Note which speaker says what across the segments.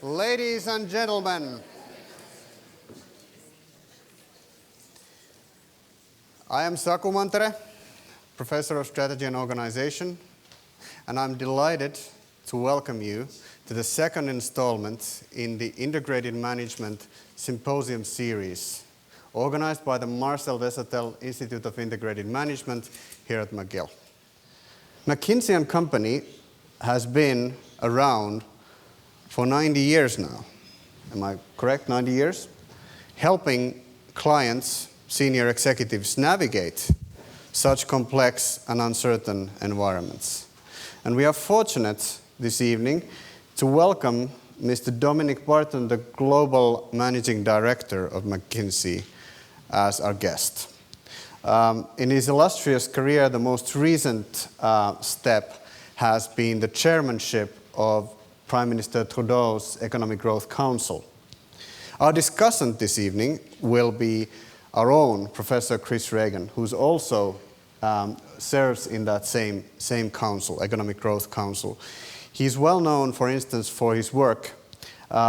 Speaker 1: Ladies and gentlemen, I am Saku Mantere, Professor of Strategy and Organization, and I'm delighted to welcome you to the second installment in the Integrated Management Symposium series, organized by the Marcel Desautels Institute of Integrated Management here at McGill. McKinsey and Company has been around for 90 years now. Am I correct? 90 years? Helping clients, senior executives navigate such complex and uncertain environments. And we are fortunate this evening to welcome Mr. Dominic Barton, the Global Managing Director of McKinsey, as our guest. In his illustrious career, the most recent step has been the chairmanship of Prime Minister Trudeau's Economic Growth Council. Our discussant this evening will be our own Professor Chris Ragan, who's also serves in that same council, Economic Growth Council. He's well known, for instance, for his work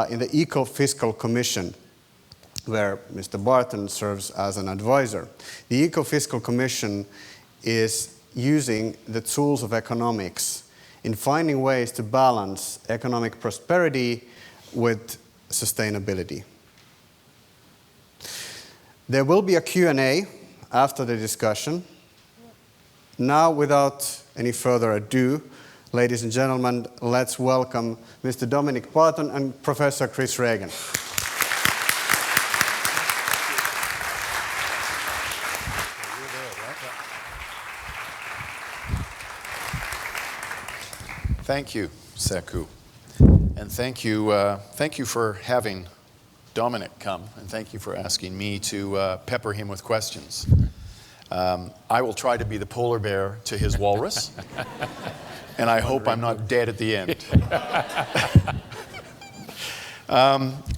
Speaker 1: in the Eco-Fiscal Commission, where Mr. Barton serves as an advisor. The Eco-Fiscal Commission is using the tools of economics in finding ways to balance economic prosperity with sustainability. There will be a Q&A after the discussion. Now, without any further ado, ladies and gentlemen, let's welcome Mr. Dominic Barton and Professor Chris Ragan.
Speaker 2: Thank you, Saku, and thank you for having Dominic come, and thank you for asking me to pepper him with questions. I will try to be the polar bear to his walrus, and I hope I'm not dead at the end.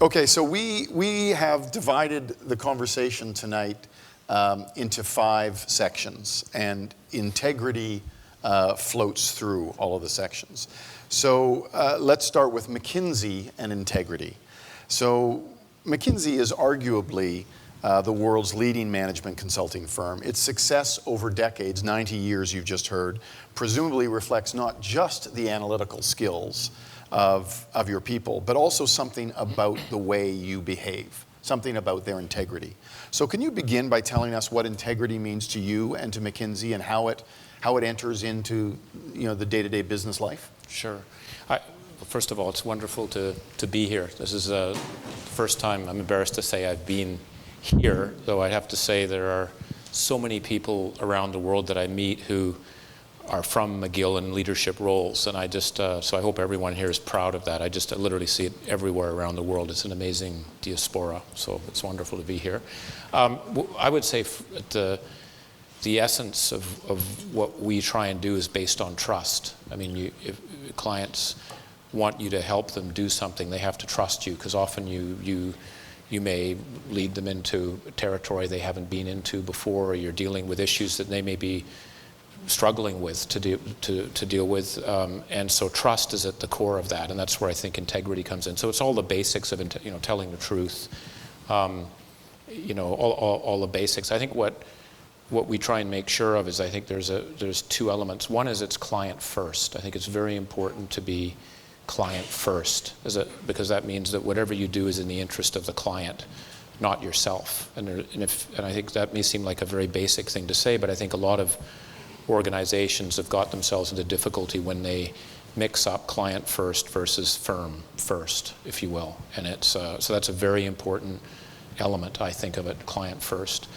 Speaker 2: Okay, so we have divided the conversation tonight into 5 sections, and integrity floats through all of the sections. So let's start with McKinsey and integrity. So McKinsey is arguably the world's leading management consulting firm. Its success over decades, 90 years you've just heard, presumably reflects not just the analytical skills of your people, but also something about the way you behave, something about their integrity. So can you begin by telling us what integrity means to you and to McKinsey, and how it enters into the day-to-day business life?
Speaker 3: Sure. First of all, it's wonderful to be here. This is the first time, I'm embarrassed to say, I've been here, though I'd have to say there are so many people around the world that I meet who are from McGill in leadership roles, and I just, so I hope everyone here is proud of that. I literally see it everywhere around the world. It's an amazing diaspora, so it's wonderful to be here. I would say the essence of what we try and do is based on trust. I mean, if clients want you to help them do something, they have to trust you, because often you may lead them into territory they haven't been into before, or you're dealing with issues that they may be struggling with to deal with, and so trust is at the core of that, and that's where I think integrity comes in. So it's all the basics of telling the truth, all the basics. I think what we try and make sure of is, I think there's 2 elements. One is it's client first. I think it's very important to be client first, because that means that whatever you do is in the interest of the client, not yourself. And I think that may seem like a very basic thing to say, but I think a lot of organizations have got themselves into difficulty when they mix up client first versus firm first, if you will. And it's so that's a very important element, I think, of it, client first.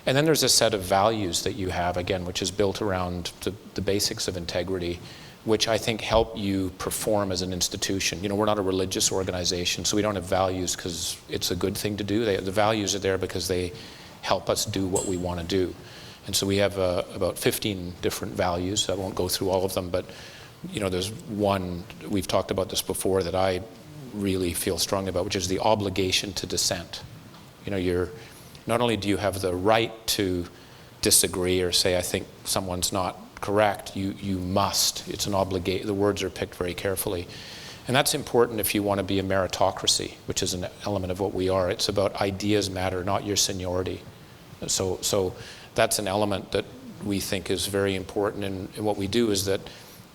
Speaker 3: And then there's a set of values that you have, again, which is built around the basics of integrity, which I think help you perform as an institution. We're not a religious organization, so we don't have values because it's a good thing to do. The values are there because they help us do what we want to do. And so we have about 15 different values. I won't go through all of them, but there's one, we've talked about this before, that I really feel strongly about, which is the obligation to dissent. Not only do you have the right to disagree or say, I think someone's not correct, you must. It's an obligation. The words are picked very carefully. And that's important if you want to be a meritocracy, which is an element of what we are. It's about ideas matter, not your seniority. So that's an element that we think is very important. And what we do is that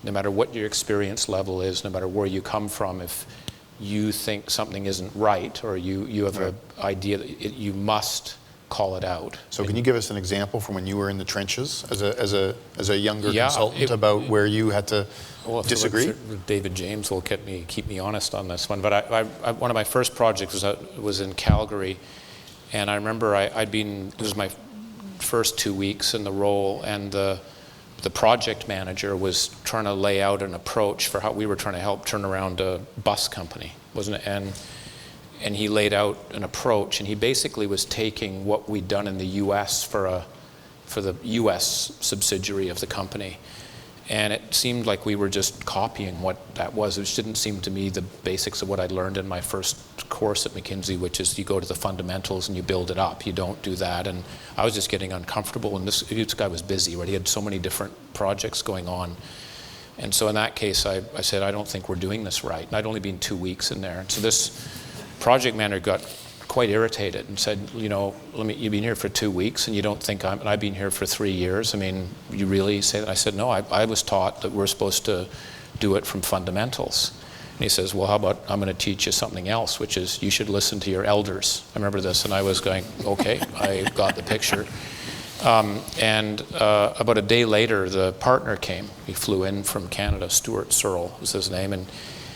Speaker 3: no matter what your experience level is, no matter where you come from, if you think something isn't right or you have an idea that you must call it out.
Speaker 2: So can you give us an example from when you were in the trenches as a younger consultant about where you had to disagree?
Speaker 3: David James will keep me honest on this one. But one of my first projects was in Calgary, and I remember it was my first 2 weeks in the role, and the project manager was trying to lay out an approach for how we were trying to help turn around a bus company, wasn't it? And he laid out an approach, and he basically was taking what we'd done in the U.S. for the U.S. subsidiary of the company. And it seemed like we were just copying what that was, which didn't seem to me the basics of what I'd learned in my first course at McKinsey, which is you go to the fundamentals and you build it up. You don't do that. And I was just getting uncomfortable, and this guy was busy, right? He had so many different projects going on. And so in that case, I said, I don't think we're doing this right. And I'd only been 2 weeks in there. And so this project manager got quite irritated and said, you've been here for 2 weeks and you don't think and I've been here for 3 years. I mean, you really say that? I said, no, I was taught that we're supposed to do it from fundamentals. And he says, well, how about I'm going to teach you something else, which is you should listen to your elders. I remember this, and I was going, okay, I got the picture. About a day later, the partner came. He flew in from Canada. Stuart Searle was his name, and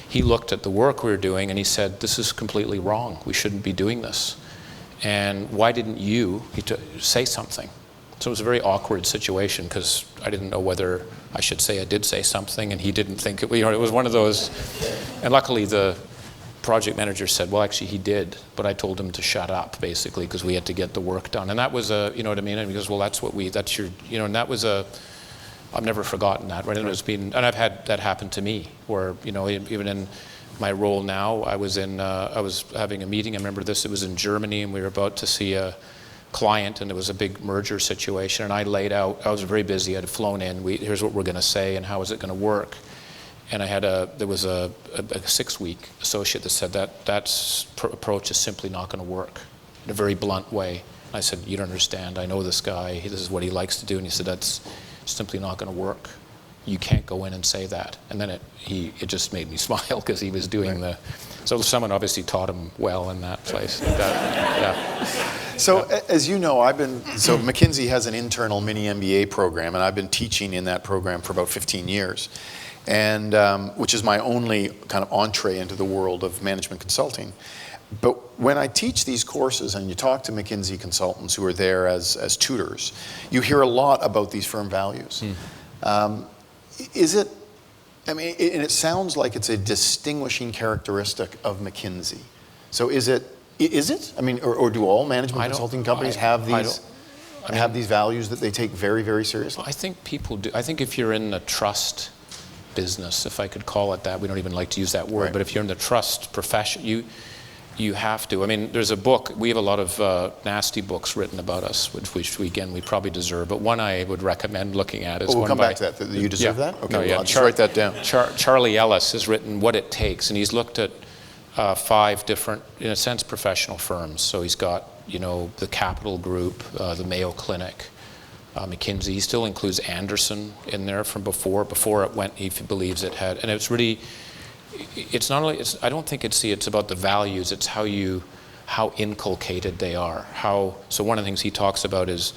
Speaker 3: he looked at the work we were doing and he said, this is completely wrong. We shouldn't be doing this. And why didn't you say something? So it was a very awkward situation because I didn't know whether I should say I did say something, and he didn't think it. It was one of those. And luckily the project manager said, well, actually he did, but I told him to shut up basically because we had to get the work done. And that was you know what I mean? And he goes, well, that's your, and that was I've never forgotten that, right? And I've had that happen to me, where even in my role now, I was having a meeting. I remember this. It was in Germany, and we were about to see a client, and it was a big merger situation. And I laid out. I was very busy. I had flown in. Here's what we're going to say, and how is it going to work? And there was a 6-week associate that said that approach is simply not going to work, in a very blunt way. And I said, you don't understand. I know this guy. This is what he likes to do. And he said, that's simply not going to work. You can't go in and say that. And then it just made me smile because he was doing so someone obviously taught him well in that place.
Speaker 2: So as you know, McKinsey has an internal mini MBA program, and I've been teaching in that program for about 15 years, and which is my only kind of entree into the world of management consulting. But when I teach these courses and you talk to McKinsey consultants who are there as tutors, you hear a lot about these firm values. Is it, and it sounds like it's a distinguishing characteristic of McKinsey. So is it? I mean, or do all management consulting companies have these values that they take very, very seriously?
Speaker 3: I think people do. I think if you're in the trust business, if I could call it that, we don't even like to use that word, but if you're in the trust profession, you have to. I mean, there's a book. We have a lot of nasty books written about us, which we probably deserve. But one I would recommend looking at is
Speaker 2: we'll
Speaker 3: one
Speaker 2: come back to that. You deserve that? Okay, I'll just write that down.
Speaker 3: Charlie Ellis has written What It Takes, and he's looked at 5 different, in a sense, professional firms. So he's got, the Capital Group, the Mayo Clinic, McKinsey. He still includes Anderson in there from before it went. He believes it had, and it's really. It's not only. I don't think it's about the values. It's how inculcated they are. So one of the things he talks about is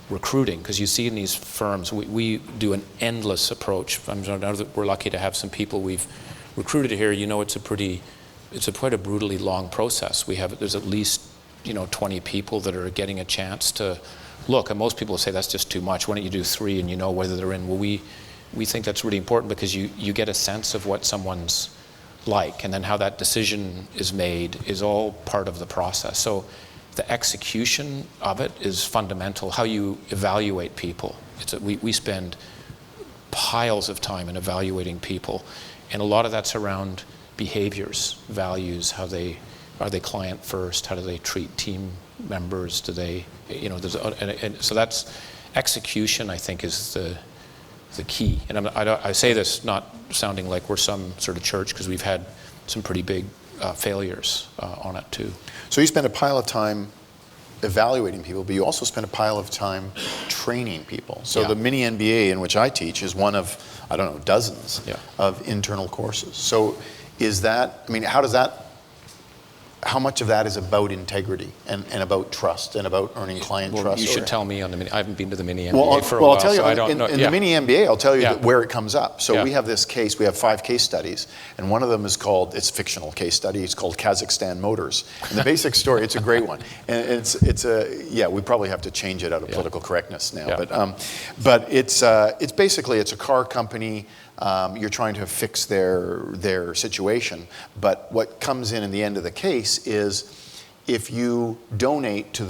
Speaker 3: recruiting, because you see in these firms we do an endless approach. We're lucky to have some people we've recruited here. It's quite a brutally long process. There's at least 20 people that are getting a chance to look, and most people say that's just too much. Why don't you do 3 and you know whether they're in? Well, we think that's really important because you get a sense of what someone's like, and then how that decision is made is all part of the process. So the execution of it is fundamental. How you evaluate people. We spend piles of time in evaluating people, and a lot of that's around behaviors, values. Are they client first? How do they treat team members? Do they, so that's execution. I think is the key. And I say this not sounding like we're some sort of church, because we've had some pretty big failures on it too.
Speaker 2: So you spend a pile of time evaluating people, but you also spend a pile of time training people. So the mini MBA in which I teach is one of, I don't know, dozens of internal courses. So is that, I mean, how much of that is about integrity and about trust and about earning client trust?
Speaker 3: You should tell me on the mini. I haven't been to the mini MBA for a
Speaker 2: well,
Speaker 3: while,
Speaker 2: I'll tell you,
Speaker 3: so I don't know.
Speaker 2: In the mini MBA, I'll tell you where it comes up. So we have this case, we have 5 case studies, and one of them is called, it's a fictional case study, it's called Kazakhstan Motors. And the basic story, it's a great one. And we probably have to change it out of political correctness now. But it's basically, it's a car company. You're trying to fix their situation, but what comes in the end of the case is if you donate to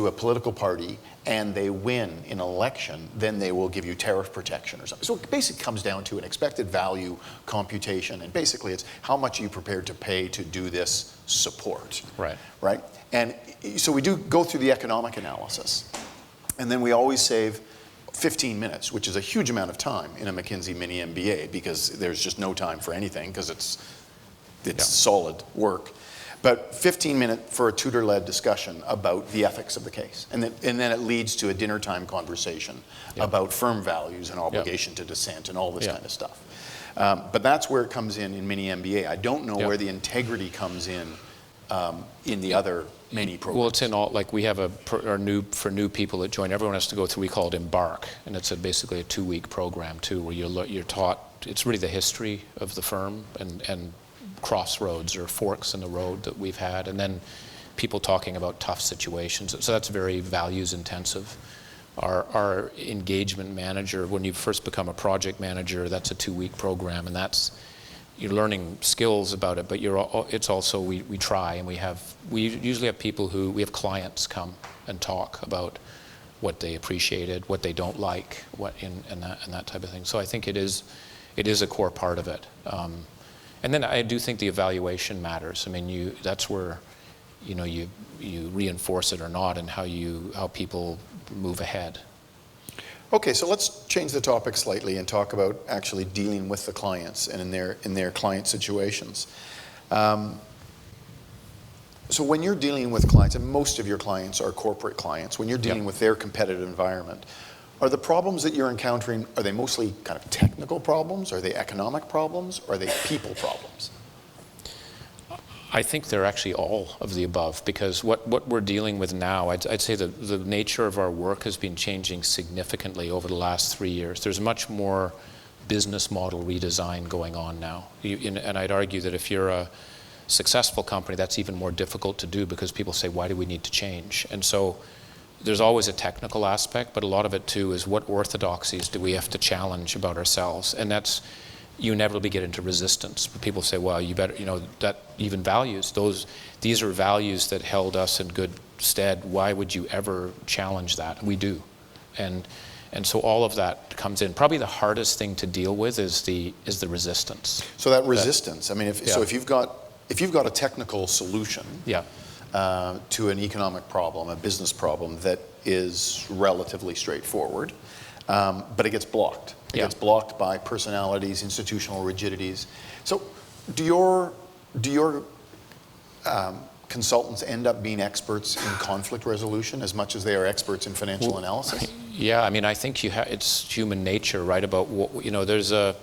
Speaker 2: a political party and they win in an election, then they will give you tariff protection or something. So it basically comes down to an expected value computation, and basically it's how much are you prepared to pay to do this support. Right? And so we do go through the economic analysis, and then we always save 15 minutes, which is a huge amount of time in a McKinsey mini MBA because there's just no time for anything because it's solid work. But 15 minutes for a tutor-led discussion about the ethics of the case. And then it leads to a dinner time conversation about firm values and obligation to dissent and all this kind of stuff. But that's where it comes in mini MBA. I don't know where the integrity comes in the other many programs.
Speaker 3: Well, it's in all, like we have for new people that join, everyone has to go through, we call it Embark, and it's basically a 2-week program too, where you're taught, it's really the history of the firm and crossroads or forks in the road that we've had, and then people talking about tough situations. So that's very values intensive. Our engagement manager, when you first become a project manager, that's a 2-week program, and you're learning skills about it, but it's also, we try, and we usually have people we have clients come and talk about what they appreciated, what they don't like, and that type of thing. So I think it is a core part of it. And then I do think the evaluation matters. I mean, that's where, you reinforce it or not, and how people move ahead.
Speaker 2: Okay, so let's change the topic slightly and talk about actually dealing with the clients and in their client situations. So when you're dealing with clients, and most of your clients are corporate clients, when you're dealing with their competitive environment, are the problems that you're encountering, are they mostly kind of technical problems? Are they economic problems? Or are they people problems?
Speaker 3: I think they're actually all of the above, because what we're dealing with now, I'd say the nature of our work has been changing significantly over the last 3 years. There's much more business model redesign going on now. And I'd argue that if you're a successful company, that's even more difficult to do because people say, why do we need to change? And so there's always a technical aspect, but a lot of it too is what orthodoxies do we have to challenge about ourselves? And that's, you inevitably get into resistance. People say, well, you better, that even values, these are values that held us in good stead. Why would you ever challenge that? We do. And so all of that comes in. Probably the hardest thing to deal with is the resistance.
Speaker 2: So that resistance, I mean, if you've got a technical solution to an economic problem, a business problem that is relatively straightforward, but it gets blocked. It gets blocked by personalities, institutional rigidities. So do your consultants end up being experts in conflict resolution as much as they are experts in financial analysis?
Speaker 3: Yeah, I mean, I think it's human nature, right? About what, there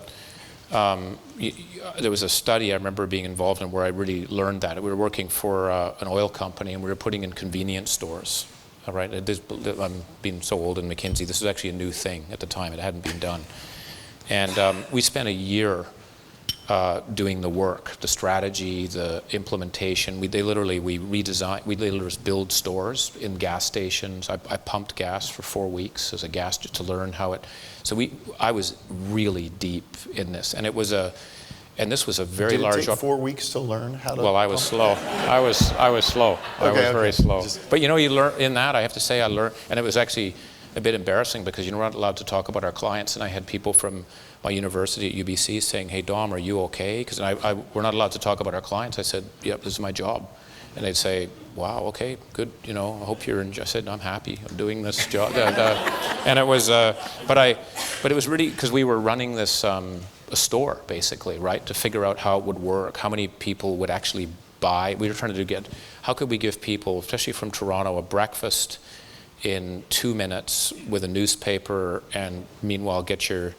Speaker 3: was a study I remember being involved in where I really learned that. We were working for an oil company, and we were putting in convenience stores. All right, I'm being so old in McKinsey. This was actually a new thing at the time. It hadn't been done. And we spent a year doing the work, the strategy, the implementation. We literally build stores in gas stations. I pumped gas for 4 weeks as a gas just to learn how it. So I was really deep in this, and this was a very large.
Speaker 2: Did it take 4 weeks to learn how to?
Speaker 3: Well, I was slow. I was slow. I was very slow. But you learn in that. I have to say, I learned, and it was actually a bit embarrassing because you're not allowed to talk about our clients. And I had people from my university at UBC saying, "Hey, Dom, are you okay?" Because we're not allowed to talk about our clients. I said, "Yep, this is my job." And they'd say, "Wow, okay, good. I hope you're." I said, "I'm happy. I'm doing this job." And it was, but it was really because we were running this a store, basically, right? To figure out how it would work, how many people would actually buy. We were trying to how could we give people, especially from Toronto, a breakfast in 2 minutes with a newspaper, and meanwhile get your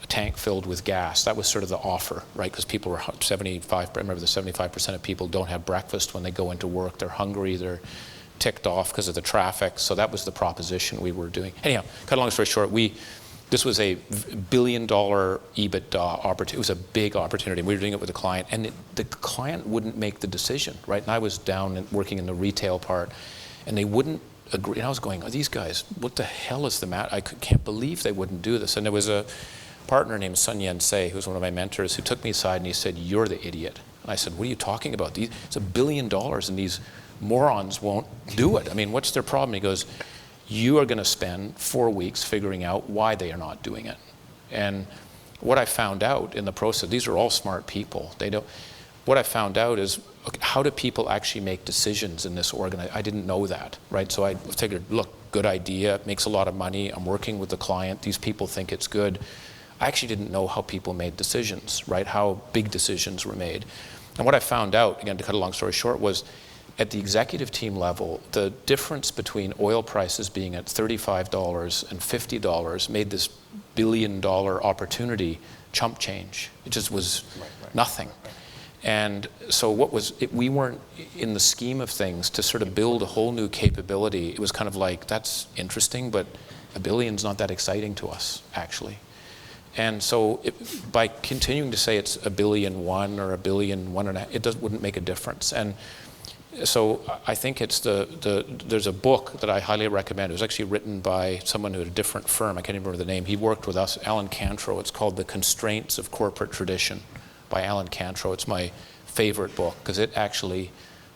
Speaker 3: tank filled with gas. That was sort of the offer, right? Because people were 75, remember the 75% of people don't have breakfast when they go into work. They're hungry, they're ticked off because of the traffic. So that was the proposition we were doing. Anyhow, cut a long story short, this was a $1 billion EBITDA opportunity. It was a big opportunity. We were doing it with a client, and the client wouldn't make the decision, right? And I was down and working in the retail part, and they wouldn't agree. And I was going, oh, these guys, what the hell is the matter? I can't believe they wouldn't do this. And there was a partner named Sun Yat-sen, who was one of my mentors, who took me aside and he said, you're the idiot. And I said, what are you talking about? It's $1 billion and these morons won't do it. I mean, what's their problem? He goes, you are going to spend 4 weeks figuring out why they are not doing it. And what I found out in the process, these are all smart people. What I found out is, okay, how do people actually make decisions in this organization? I didn't know that, right? So I figured, look, good idea, makes a lot of money. I'm working with the client. These people think it's good. I actually didn't know how people made decisions, right? How big decisions were made. And what I found out, again, to cut a long story short, was at the executive team level, the difference between oil prices being at $35 and $50 made this $1 billion opportunity chump change. It just was nothing. And so we weren't in the scheme of things to sort of build a whole new capability. It was kind of like, that's interesting, but $1 billion's not that exciting to us, actually. And so by continuing to say it's $1.1 billion or $1.1 billion, it wouldn't make a difference. And so I think there's a book that I highly recommend. It was actually written by someone who had a different firm. I can't even remember the name. He worked with us, Alan Cantrow. It's called The Constraints of Corporate Tradition by Alan Cantrow. It's my favorite book because it actually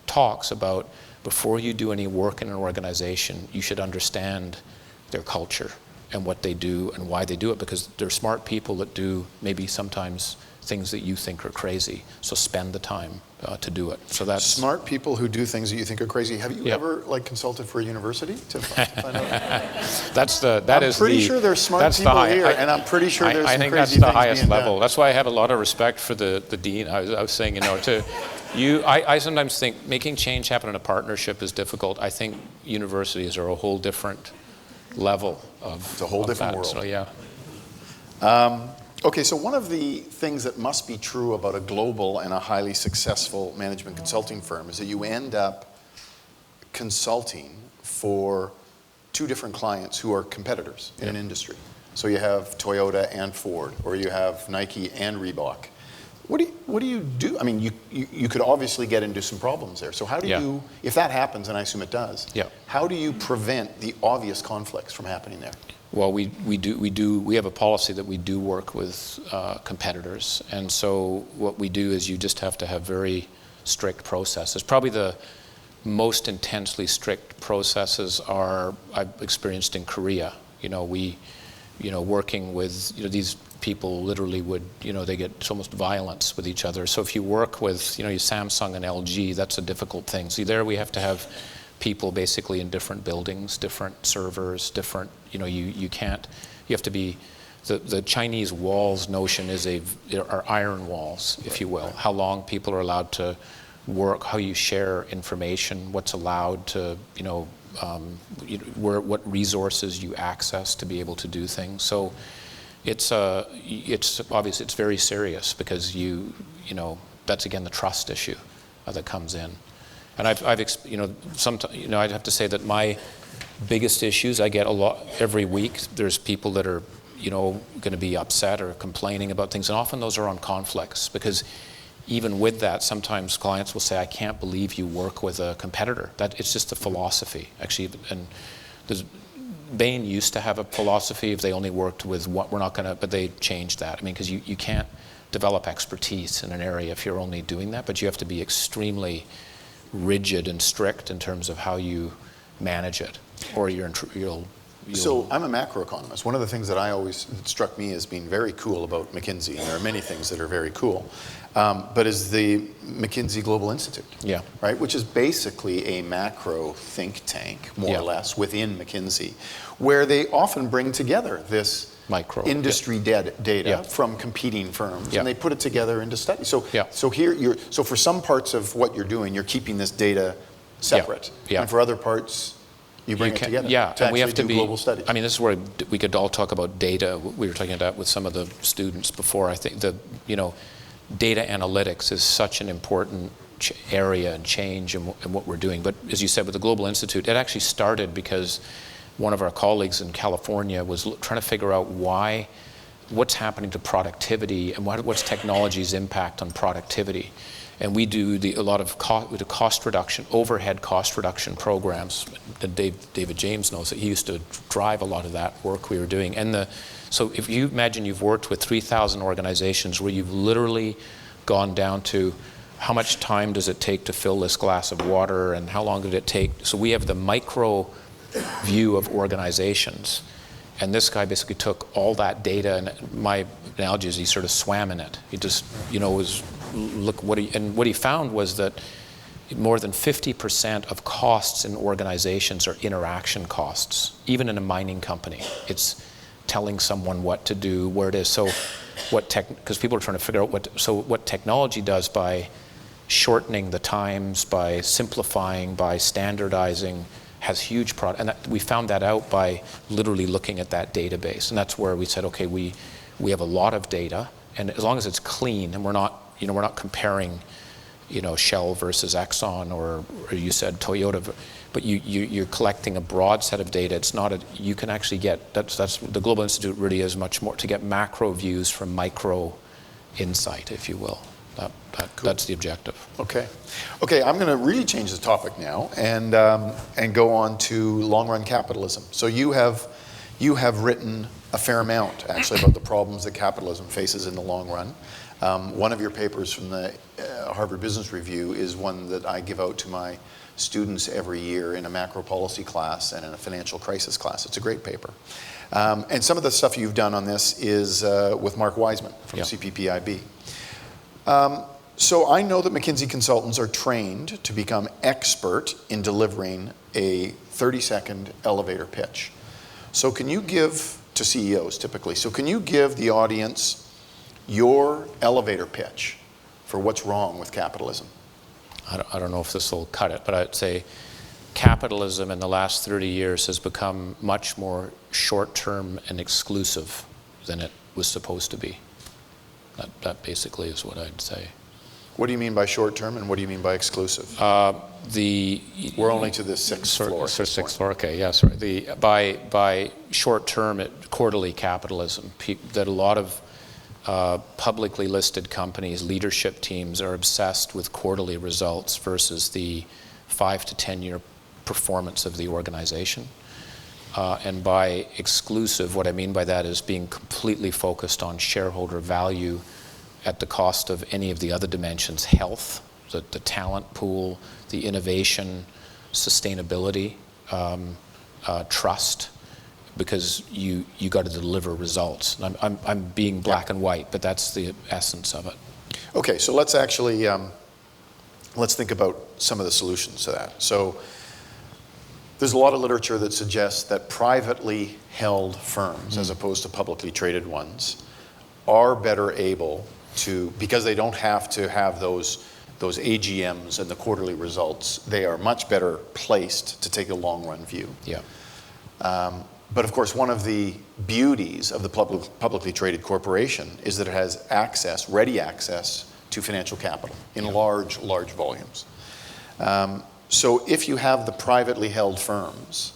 Speaker 3: talks about before you do any work in an organization, you should understand their culture and what they do and why they do it, because they're smart people that do maybe sometimes things that you think are crazy. So spend the time to do it. So that's
Speaker 2: smart people who do things that you think are crazy. Have you ever consulted for a university to find out? I'm pretty sure there's smart people here, and I'm pretty sure there's some crazy things being done.
Speaker 3: I think that's the highest level. That's why I have a lot of respect for the dean. I was saying, I sometimes think making change happen in a partnership is difficult. I think universities are a whole different level of
Speaker 2: it's a whole different world.
Speaker 3: So yeah.
Speaker 2: Okay, so one of the things that must be true about a global and a highly successful management consulting firm is that you end up consulting for two different clients who are competitors in an industry. So you have Toyota and Ford, or you have Nike and Reebok. What do you do? I mean, you could obviously get into some problems there. So how do you, if that happens, and I assume it does, how do you prevent the obvious conflicts from happening there?
Speaker 3: Well, we have a policy that we do work with competitors, and so what we do is you just have to have very strict processes. Probably the most intensely strict processes I've experienced in Korea. Working with these people literally would they get almost violence with each other. So if you work with Samsung and LG, that's a difficult thing. So there we have to have people basically in different buildings, different servers, different, you have to be, the Chinese walls notion are iron walls, if you will. How long people are allowed to work, how you share information, what's allowed to, what resources you access to be able to do things. So it's obviously, it's very serious because that's again the trust issue that comes in. And I'd have to say that my biggest issues I get a lot every week. There's people that are, going to be upset or complaining about things, and often those are on conflicts because even with that, sometimes clients will say, "I can't believe you work with a competitor." That it's just a philosophy, actually. And Bain used to have a philosophy if they only worked with what we're not going to, but they changed that. I mean, because you can't develop expertise in an area if you're only doing that, but you have to be extremely rigid and strict in terms of how you manage it, or you'll.
Speaker 2: So I'm a macroeconomist. One of the things that struck me as being very cool about McKinsey, and there are many things that are very cool, but is the McKinsey Global Institute, right? Which is basically a macro think tank, more or less, within McKinsey, where they often bring together this
Speaker 3: Micro.
Speaker 2: industry data
Speaker 3: Yeah.
Speaker 2: from competing firms,
Speaker 3: Yeah.
Speaker 2: and they put it together into studies. So,
Speaker 3: Yeah.
Speaker 2: so here so for some parts of what you're doing, you're keeping this data separate,
Speaker 3: Yeah.
Speaker 2: and for other parts, you bring it together.
Speaker 3: Yeah,
Speaker 2: to
Speaker 3: and we have
Speaker 2: actually
Speaker 3: to
Speaker 2: do
Speaker 3: be
Speaker 2: global studies.
Speaker 3: I mean, this is where we could all talk about data. We were talking about with some of the students before. I think that data analytics is such an important area and change in what we're doing. But as you said, with the Global Institute, it actually started because one of our colleagues in California was trying to figure out what's happening to productivity and what's technology's impact on productivity. And we do a lot of cost reduction, overhead cost reduction programs. And David James knows that he used to drive a lot of that work we were doing. And so if you imagine you've worked with 3,000 organizations where you've literally gone down to how much time does it take to fill this glass of water and how long did it take? So we have the micro view of organizations. And this guy basically took all that data, and my analogy is he sort of swam in it. He just, what he found was that more than 50% of costs in organizations are interaction costs, even in a mining company. It's telling someone what to do, where it is. So because people are trying to figure out what technology does by shortening the times, by simplifying, by standardizing, has huge and we found that out by literally looking at that database. And that's where we said, okay, we have a lot of data, and as long as it's clean and we're not comparing, Shell versus Exxon or you said Toyota, but you're collecting a broad set of data. It's not you can actually get, that's the Global Institute really is much more to get macro views from micro insight, if you will. Cool. That's the objective.
Speaker 2: Okay, I'm going to really change the topic now and go on to long-run capitalism. So you have written a fair amount, actually, about the problems that capitalism faces in the long run. One of your papers from the Harvard Business Review is one that I give out to my students every year in a macro policy class and in a financial crisis class. It's a great paper. And some of the stuff you've done on this is with Mark Wiseman from CPPIB. So I know that McKinsey consultants are trained to become expert in delivering a 30-second elevator pitch. So can you give, to CEOs typically, so can you give the audience your elevator pitch for what's wrong with capitalism?
Speaker 3: I don't know if this will cut it, but I'd say capitalism in the last 30 years has become much more short-term and exclusive than it was supposed to be. That basically is what I'd say.
Speaker 2: What do you mean by short-term, and what do you mean by exclusive? We're only to the sixth floor.
Speaker 3: Sixth floor. Okay, yeah. Sorry. By short-term, quarterly capitalism, that a lot of publicly listed companies, leadership teams are obsessed with quarterly results versus the 5 to 10 year performance of the organization. And by exclusive, what I mean by that is being completely focused on shareholder value at the cost of any of the other dimensions: health, the talent pool, the innovation, sustainability, trust, because you got to deliver results. And I'm being black and white, but that's the essence of it.
Speaker 2: Okay, so let's actually let's think about some of the solutions to that. So there's a lot of literature that suggests that privately held firms, as opposed to publicly traded ones, are better able to, because they don't have to have those AGMs and the quarterly results, they are much better placed to take a long-run view.
Speaker 3: Yeah.
Speaker 2: But of course, one of the beauties of the publicly traded corporation is that it has ready access to financial capital in large volumes. So if you have the privately held firms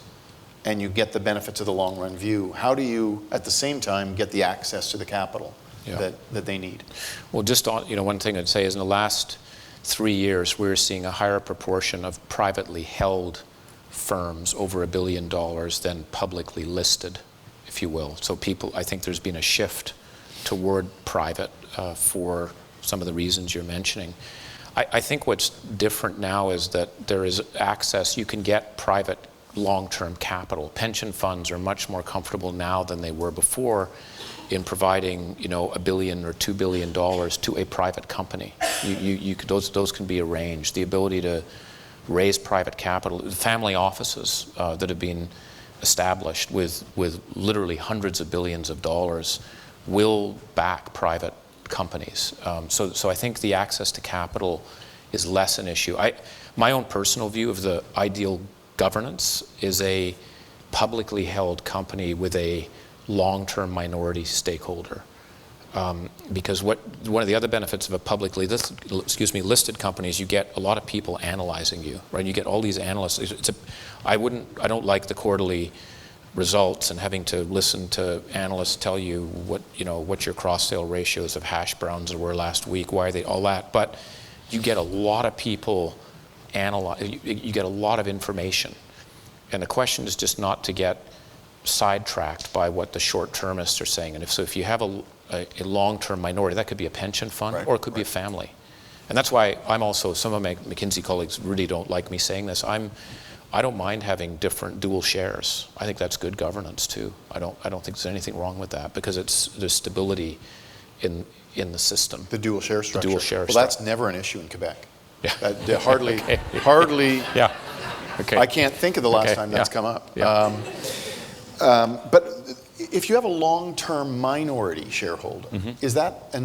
Speaker 2: and you get the benefits of the long-run view, how do you, at the same time, get the access to the capital that they need? Well,
Speaker 3: just on, one thing I'd say is in the last 3 years, we're seeing a higher proportion of privately held firms, over $1 billion, than publicly listed, if you will. So I think there's been a shift toward private for some of the reasons you're mentioning. I think what's different now is that there is access. You can get private long-term capital. Pension funds are much more comfortable now than they were before in providing, $1 billion or $2 billion to a private company. Those can be arranged. The ability to raise private capital, family offices that have been established with literally hundreds of billions of dollars will back private companies. So I think the access to capital is less an issue. My own personal view of the ideal governance is a publicly held company with a long-term minority stakeholder. Because one of the other benefits of a publicly listed company is you get a lot of people analyzing you, right? You get all these analysts. I don't like the quarterly results and having to listen to analysts tell you what your cross-sale ratios of hash browns were last week, why are they, all that. But you get a lot of people analyze. You get a lot of information, and the question is just not to get sidetracked by what the short-termists are saying. And if you have a long-term minority, that could be a pension fund, or it could be a family. And that's why I'm also, some of my McKinsey colleagues really don't like me saying this. I don't mind having different dual shares. I think that's good governance too. I don't think there's anything wrong with that, because there's stability in the system.
Speaker 2: The dual share structure.
Speaker 3: The dual share
Speaker 2: well, that's never an issue in Quebec.
Speaker 3: Yeah.
Speaker 2: Hardly.
Speaker 3: Yeah. Okay.
Speaker 2: I can't think of the last time that's come up.
Speaker 3: Yeah.
Speaker 2: But if you have a long-term minority shareholder, is that,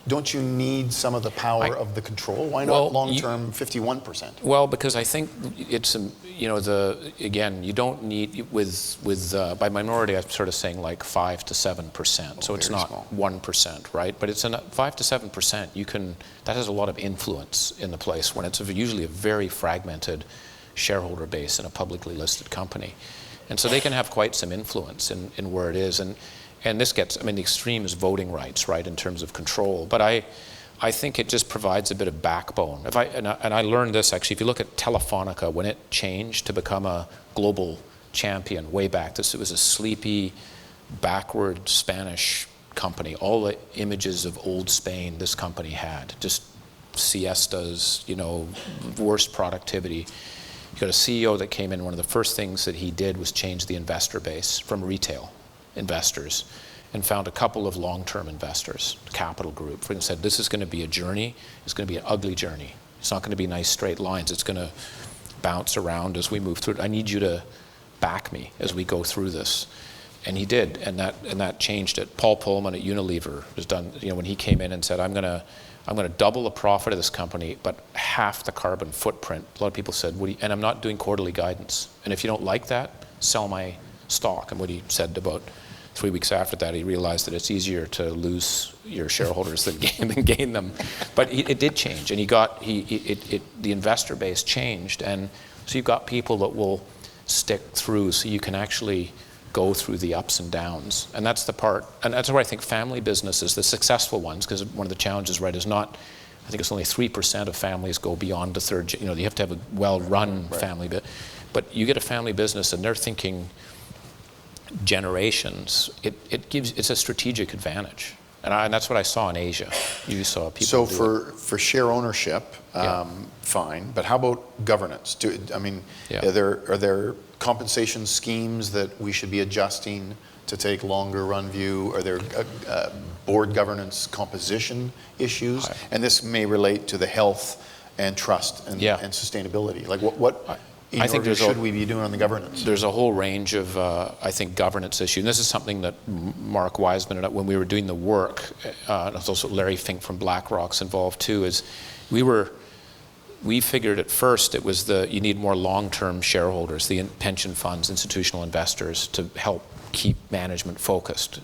Speaker 2: don't you need some of the power of the control? Why not long-term 51%?
Speaker 3: Well, because I think it's, you don't need, by minority, I'm sort of saying like 5 to 7%. So it's not small. 1%, right? But it's 5 to 7%. That has a lot of influence in the place when it's usually a very fragmented shareholder base in a publicly listed company. And so they can have quite some influence in where it is. And this gets, the extreme is voting rights, right, in terms of control. But I think it just provides a bit of backbone. And I learned this, actually, if you look at Telefonica, when it changed to become a global champion way back, it was a sleepy, backward Spanish company. All the images of old Spain this company had, just siestas, worst productivity. You got a CEO that came in, one of the first things that he did was change the investor base from retail investors, and found a couple of long-term investors, Capital Group, and said, this is going to be a journey. It's going to be an ugly journey. It's not going to be nice straight lines. It's going to bounce around as we move through it. I need you to back me as we go through this. And he did, and that changed it. Paul Pullman at Unilever was done, when he came in and said, I'm going to double the profit of this company, but half the carbon footprint. A lot of people said, and I'm not doing quarterly guidance. And if you don't like that, sell my stock. And what he said about 3 weeks after that, he realized that it's easier to lose your shareholders than gain them. But it did change, and the investor base changed, and so you've got people that will stick through, so you can actually go through the ups and downs. And that's the part, and that's where I think family businesses, the successful ones, because one of the challenges, right, is not, I think it's only 3% of families go beyond the third, you have to have a well-run family, but you get a family business and they're thinking generations, it's a strategic advantage. And that's what I saw in Asia. You saw people
Speaker 2: So for share ownership, fine, but how about governance? Are there compensation schemes that we should be adjusting to take longer run view? Are there board governance composition issues? And this may relate to the health and trust and sustainability. Like what I think should we be doing on the governance?
Speaker 3: There's a whole range of, I think, governance issues. And this is something that Mark Wiseman, when we were doing the work, and also Larry Fink from BlackRock's involved too, is we figured at first it was you need more long-term shareholders, the pension funds, institutional investors, to help keep management focused.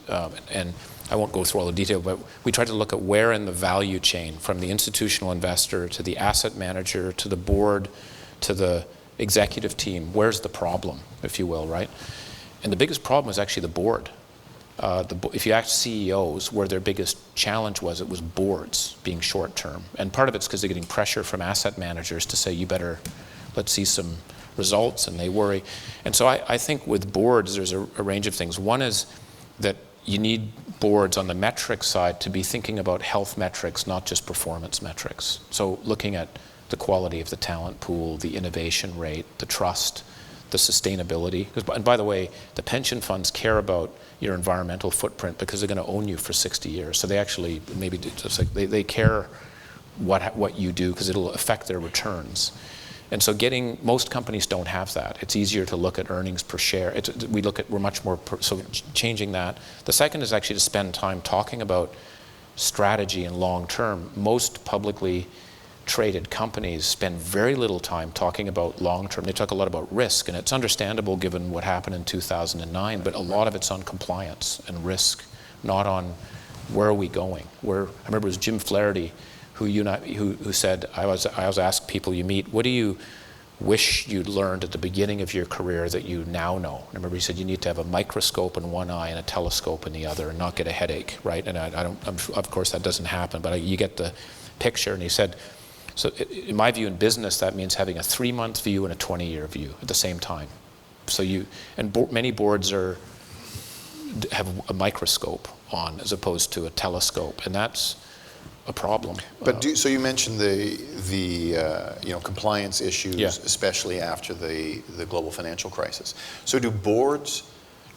Speaker 3: And I won't go through all the detail, but we tried to look at where in the value chain, from the institutional investor to the asset manager to the board to the executive team, where's the problem, if you will, right? And the biggest problem was actually the board. If you ask CEOs where their biggest challenge was, it was boards being short-term. And part of it's because they're getting pressure from asset managers to say, let's see some results, and they worry. And so I think with boards, there's a range of things. One is that you need boards on the metrics side to be thinking about health metrics, not just performance metrics. So looking at the quality of the talent pool, the innovation rate, the trust, the sustainability. And by the way, the pension funds care about your environmental footprint because they're going to own you for 60 years. So they actually they care what you do because it'll affect their returns. And so most companies don't have that. It's easier to look at earnings per share. We're much more, so changing that. The second is actually to spend time talking about strategy and long term. Most publicly traded companies spend very little time talking about long term. They talk a lot about risk, and it's understandable given what happened in 2009, but a lot of it's on compliance and risk, not on where are we going. I remember it was Jim Flaherty who said, I was asked people you meet, what do you wish you'd learned at the beginning of your career that you now know? I remember he said you need to have a microscope in one eye and a telescope in the other and not get a headache, right? And of course that doesn't happen, but you get the picture. And he said, so in my view in business, that means having a 3-month view and a 20-year view at the same time. So many boards have a microscope on as opposed to a telescope, and that's a problem.
Speaker 2: But so you mentioned the compliance issues, especially after the global financial crisis. So do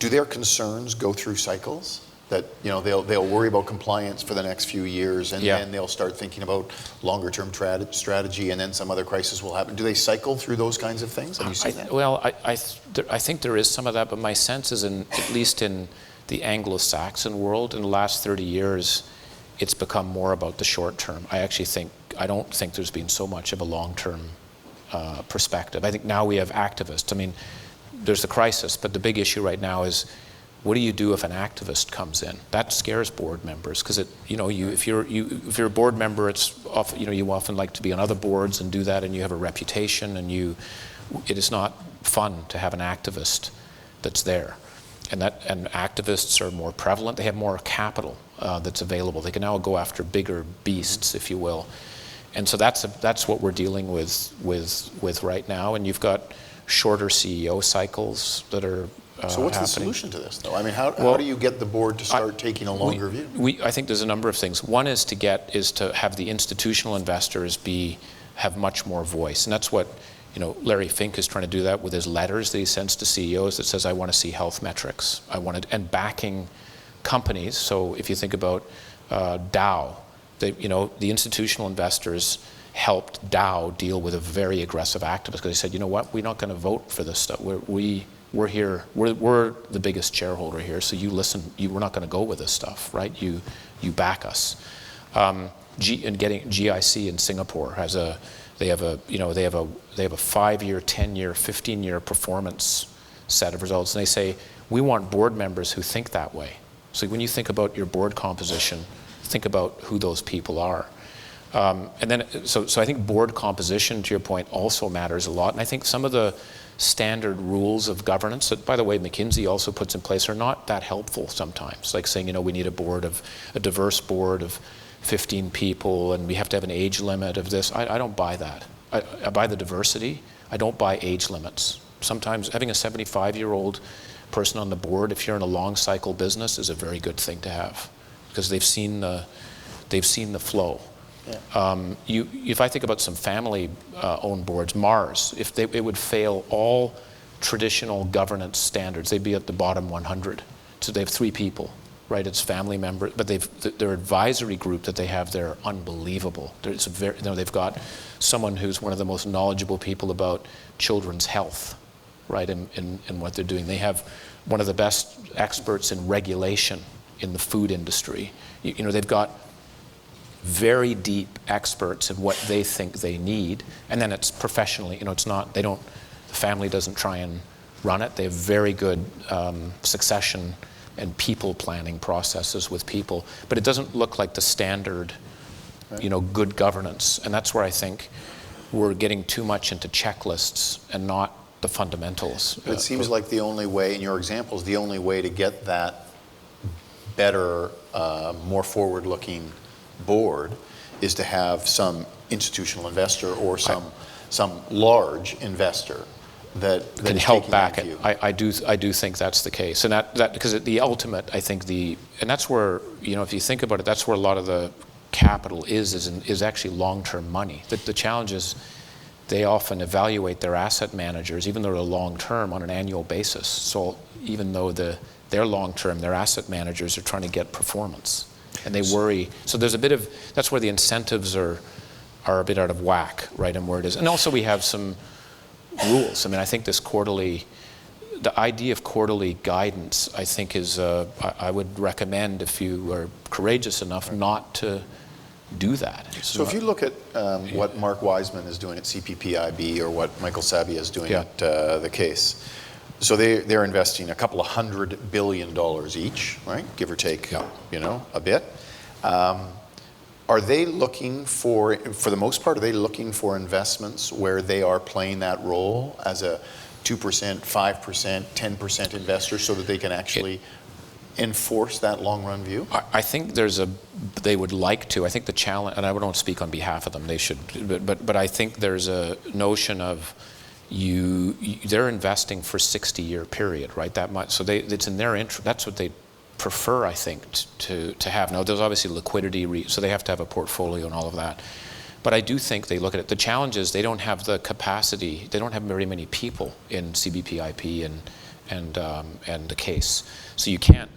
Speaker 2: their concerns go through cycles? That they'll worry about compliance for the next few years, and then they'll start thinking about longer term strategy, and then some other crisis will happen. Do they cycle through those kinds of things? Have you seen that?
Speaker 3: Well, I think there is some of that, but my sense is at least in the Anglo-Saxon world in the last 30 years, it's become more about the short term. I don't think there's been so much of a long-term perspective. I think now we have activists. I mean, there's the crisis, but the big issue right now is what do you do if an activist comes in? That scares board members because if you're a board member, it's often, you often like to be on other boards and do that, and you have a reputation, and it is not fun to have an activist that's there. And activists are more prevalent. They have more capital that's available. They can now go after bigger beasts, if you will. And so that's what we're dealing with right now. And you've got shorter CEO cycles that are
Speaker 2: so what's
Speaker 3: happening.
Speaker 2: The solution to this, though? I mean, how do you get the board to start taking a longer view?
Speaker 3: I think there's a number of things. One is to have the institutional investors have much more voice, and that's what Larry Fink is trying to do that with his letters that he sends to CEOs that says, I want to see health metrics. And backing companies. So if you think about Dow, the institutional investors helped Dow deal with a very aggressive activist because they said, you know what, we're not going to vote for this stuff. We're here. We're the biggest shareholder here. So you listen. We're not going to go with this stuff, right? You back us. And getting GIC in Singapore they have a 5-year, 10-year, 15-year performance set of results, and they say we want board members who think that way. So when you think about your board composition, think about who those people are. And then, so I think board composition, to your point, also matters a lot. And I think some of the standard rules of governance that, by the way, McKinsey also puts in place are not that helpful sometimes. Like saying, we need a diverse board of 15 people, and we have to have an age limit of this. I don't buy that. I buy the diversity. I don't buy age limits. Sometimes having a 75-year-old person on the board, if you're in a long cycle business, is a very good thing to have because they've seen the flow. Yeah. If I think about some family-owned boards, Mars, it would fail all traditional governance standards. They'd be at the bottom 100. So they have 3 people, right? It's family members, but their advisory group that they have there are unbelievable. They've got someone who's one of the most knowledgeable people about children's health, right? In what they're doing. They have one of the best experts in regulation in the food industry. They've got very deep experts in what they think they need, and then it's professionally. The family doesn't try and run it. They have very good succession and people planning processes with people, but it doesn't look like the standard, good governance. And that's where I think we're getting too much into checklists and not the fundamentals.
Speaker 2: It seems like the only way, in your examples, the only way to get that better, more forward-looking board is to have some institutional investor or some large investor that
Speaker 3: can help back it. I do think that's the case, and that because the ultimate, I think and that's where if you think about it, that's where a lot of the capital is actually long-term money. The challenge is they often evaluate their asset managers, even though they're long-term, on an annual basis. So even though they're long-term, their asset managers are trying to get performance. And they worry. So there's a bit of, that's where the incentives are are a bit out of whack, right, in where it is. And also we have some rules. I mean, I think the idea of quarterly guidance, I think is, I would recommend if you are courageous enough not to do that.
Speaker 2: So if you look at what Mark Wiseman is doing at CPPIB or what Michael Sabia is doing at the Case, so they're investing $200 billion each, right? Give or take, a bit. Are they looking for the most part, are they looking for investments where they are playing that role as a 2%, 5%, 10% investor so that they can actually enforce that long-run view?
Speaker 3: I think they would like to. I think the challenge, and I don't speak on behalf of them, they should, but I think there's a notion of they're investing for 60-year period, right? That much, so it's in their interest. That's what they prefer, I think, to have. Now, there's obviously liquidity, so they have to have a portfolio and all of that. But I do think they look at it. The challenge is they don't have the capacity. They don't have very many people in CBPIP and the Case. So you can't.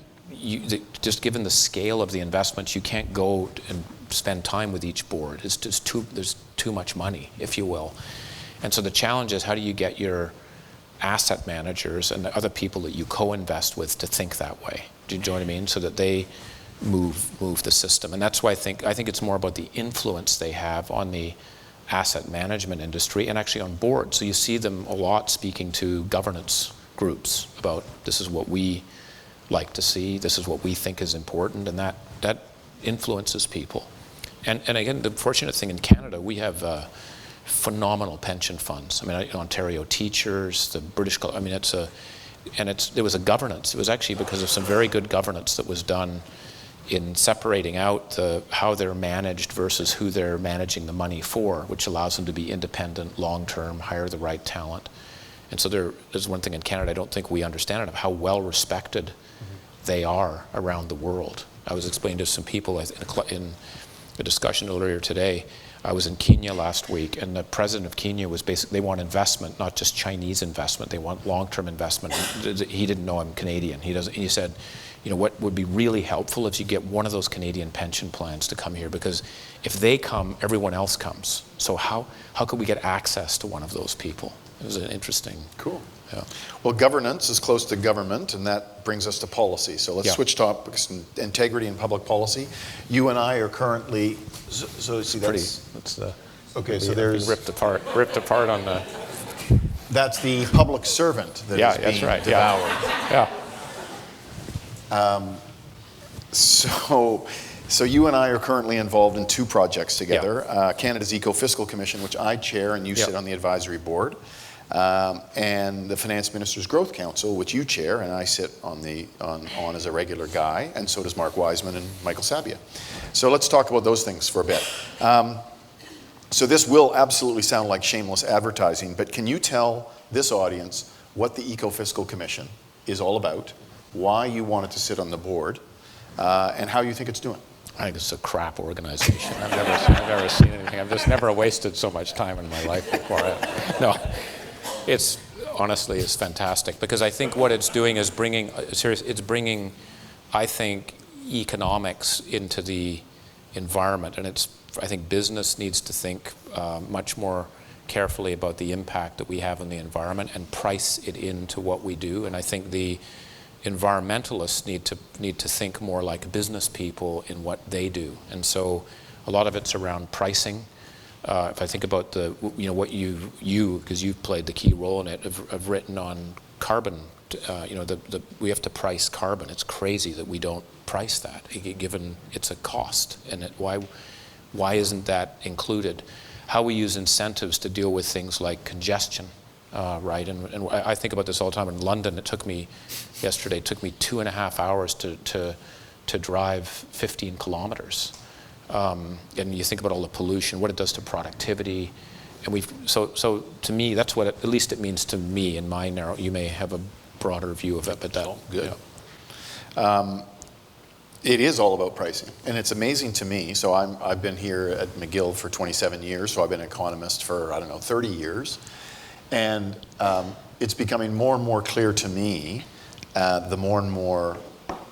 Speaker 3: Just given the scale of the investments, you can't go and spend time with each board. It's just there's too much money, if you will. And so the challenge is, how do you get your asset managers and the other people that you co-invest with to think that way? Do you know what I mean? So that they move the system. And that's why I think it's more about the influence they have on the asset management industry and actually on boards. So you see them a lot speaking to governance groups about, this is what we like to see, this is what we think is important, and that influences people. And again, the fortunate thing in Canada, we have phenomenal pension funds. I mean, Ontario teachers, the British, I mean, there was a governance. It was actually because of some very good governance that was done in separating out how they're managed versus who they're managing the money for, which allows them to be independent, long-term, hire the right talent. And so there's one thing in Canada I don't think we understand enough, how well respected they are around the world. I was explaining to some people in a discussion earlier today. I was in Kenya last week, and the president of Kenya was basically, they want investment, not just Chinese investment. They want long-term investment. He didn't know I'm Canadian. He said, what would be really helpful is you get one of those Canadian pension plans to come here, because if they come, everyone else comes. So how could we get access to one of those people? It was an interesting.
Speaker 2: Cool.
Speaker 3: Yeah.
Speaker 2: Well, governance is close to government, and that brings us to policy. So let's switch topics. Integrity and public policy. You and I are currently. So see, that's okay. So there's
Speaker 3: ripped apart on the.
Speaker 2: That's the public servant that is being devoured.
Speaker 3: Yeah.
Speaker 2: So you and I are currently involved in two projects together. Canada's Eco-Fiscal Commission, which I chair, and you sit on the advisory board. And the Finance Minister's Growth Council, which you chair, and I sit on as a regular guy, and so does Mark Wiseman and Michael Sabia. So let's talk about those things for a bit. So this will absolutely sound like shameless advertising, but can you tell this audience what the Eco-Fiscal Commission is all about, why you wanted to sit on the board, and how you think it's doing?
Speaker 3: I think it's a crap organization. I've never seen anything. I've just never wasted so much time in my life before. No. It's fantastic, because I think what it's doing is bringing, I think, economics into the environment, and I think business needs to think much more carefully about the impact that we have on the environment and price it into what we do. And I think the environmentalists need to think more like business people in what they do. And so a lot of it's around pricing. If I think about what you because you've played the key role in it, have written on carbon. We have to price carbon. It's crazy that we don't price that, given it's a cost. And why isn't that included? How we use incentives to deal with things like congestion, right? And I think about this all the time. In London, it took me 2.5 hours to drive 15 kilometers. And you think about all the pollution, what it does to productivity, and so to me, that's what at least it means to me in my narrow. You may have a broader view of it, but that
Speaker 2: good. It is all about pricing, and it's amazing to me. So I've been here at McGill for 27 years, so I've been an economist for 30 years, and it's becoming more and more clear to me the more and more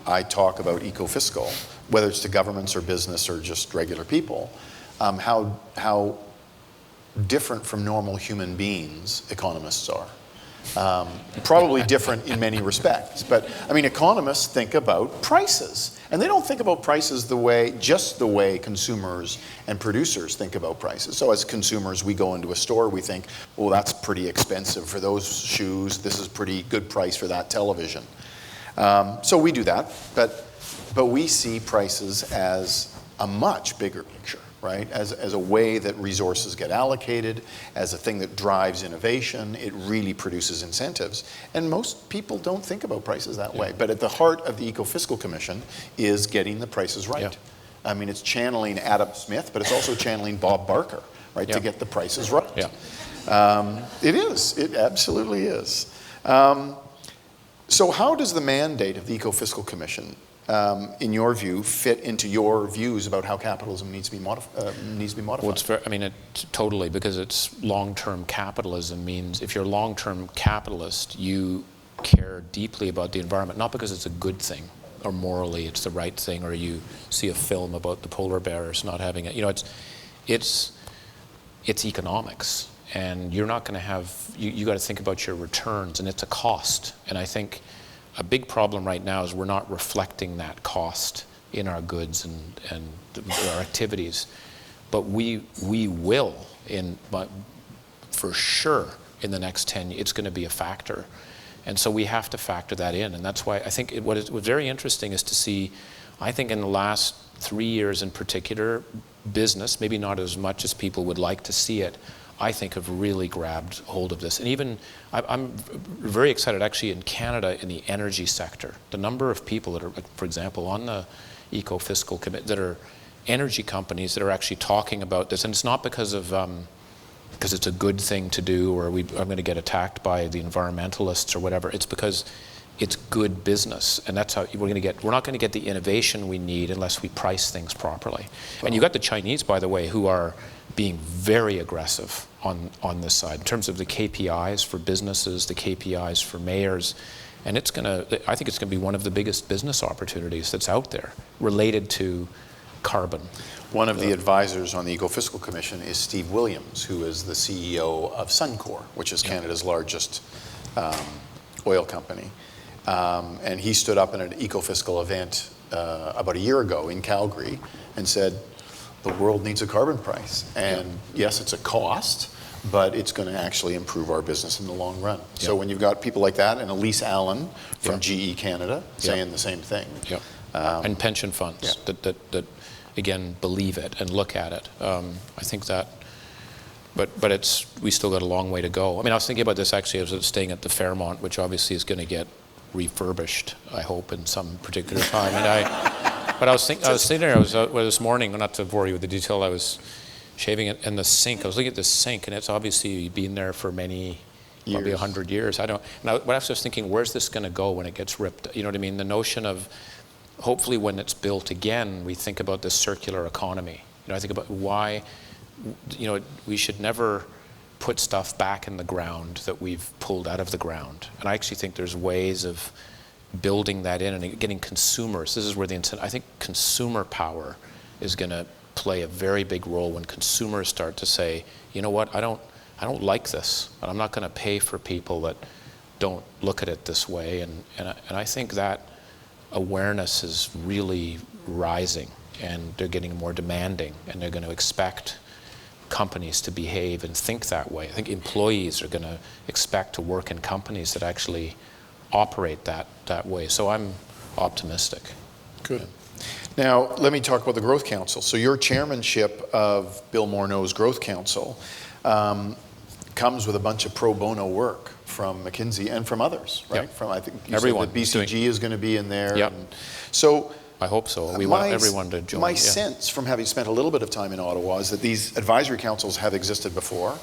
Speaker 2: I talk about eco-fiscal, whether it's to governments or business or just regular people, how different from normal human beings, economists are. Probably different in many respects. But, I mean, economists think about prices. And they don't think about prices just the way consumers and producers think about prices. So as consumers, we go into a store, we think, well, that's pretty expensive for those shoes. This is pretty good price for that television. So we do that. But we see prices as a much bigger picture, right? As a way that resources get allocated, as a thing that drives innovation. It really produces incentives. And most people don't think about prices that way. But at the heart of the Eco-Fiscal Commission is getting the prices right.
Speaker 3: Yeah.
Speaker 2: I mean, it's channeling Adam Smith, but it's also channeling Bob Barker, right, to get the prices right.
Speaker 3: Yeah.
Speaker 2: It is. It absolutely is. So how does the mandate of the Eco-Fiscal Commission, in your view, fit into your views about how capitalism needs to be modified?
Speaker 3: Well, totally, because it's long-term capitalism means if you're a long-term capitalist, you care deeply about the environment, not because it's a good thing or morally it's the right thing, or you see a film about the polar bears not having it. You know, it's economics, and you're not going to have. You got to think about your returns, and it's a cost. And I think a big problem right now is we're not reflecting that cost in our goods and our activities, but we will for sure in the next 10 years. It's going to be a factor, and so we have to factor that in. And that's why I think what was very interesting is to see, I think in the last 3 years in particular, business, maybe not as much as people would like to see it, I think have really grabbed hold of this. And even, I'm very excited actually in Canada in the energy sector. The number of people that are, for example, on the Eco-Fiscal Committee that are energy companies that are actually talking about this. And it's not because it's a good thing to do, or I'm going to get attacked by the environmentalists or whatever. It's because it's good business, and that's how we're not going to get the innovation we need unless we price things properly. And you got the Chinese, by the way, who are being very aggressive on this side in terms of the KPIs for businesses, the KPIs for mayors, and I think it's going to be one of the biggest business opportunities that's out there related to carbon.
Speaker 2: One of the advisors on the Eco-Fiscal Commission is Steve Williams, who is the CEO of Suncor, which is Canada's largest oil company. And he stood up in an Eco-Fiscal event about a year ago in Calgary and said, the world needs a carbon price. And yes, it's a cost, but it's going to actually improve our business in the long run. So when you've got people like that, and Elise Allen from GE Canada saying the same thing.
Speaker 3: And pension funds that again, believe it and look at it. I think that, but we still got a long way to go. I mean, I was thinking about this actually as I was staying at the Fairmont, which obviously is going to get refurbished, I hope, in some particular time. But I was sitting there, this morning, not to bore you with the detail, I was shaving it in the sink. I was looking at the sink, and it's obviously been there for many years. Probably 100 years. But I was just thinking, where's this going to go when it gets ripped? You know what I mean? The notion of, hopefully when it's built again, we think about this circular economy. You know, I think about why, we should never put stuff back in the ground that we've pulled out of the ground. And I actually think there's ways of building that in and getting consumers. This is where I think consumer power is going to play a very big role when consumers start to say, you know what, I don't like this, and I'm not going to pay for people that don't look at it this way. And I think that awareness is really rising, and they're getting more demanding, and they're going to expect companies to behave and think that way. I think employees are going to expect to work in companies that actually operate that way. So I'm optimistic.
Speaker 2: Good. Now, let me talk about the Growth Council. So your chairmanship of Bill Morneau's Growth Council comes with a bunch of pro bono work from McKinsey and from others, right?
Speaker 3: Yep.
Speaker 2: From, I think you
Speaker 3: everyone
Speaker 2: said that BCG is going to be in there.
Speaker 3: Yep.
Speaker 2: And so
Speaker 3: I hope so. We want everyone to join.
Speaker 2: My sense from having spent a little bit of time in Ottawa is that these advisory councils have existed before,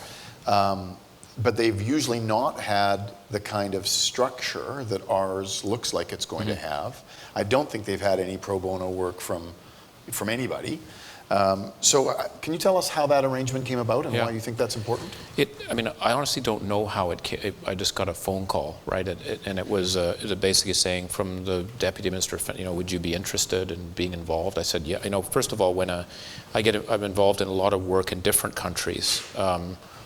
Speaker 2: but they've usually not had the kind of structure that ours looks like it's going to have. I don't think they've had any pro bono work from from anybody. So can you tell us how that arrangement came about and why you think that's important?
Speaker 3: I mean, I honestly don't know how it came. I just got a phone call, right? And it was basically saying from the deputy minister, would you be interested in being involved? I said, yeah. First of all, when I'm involved in a lot of work in different countries.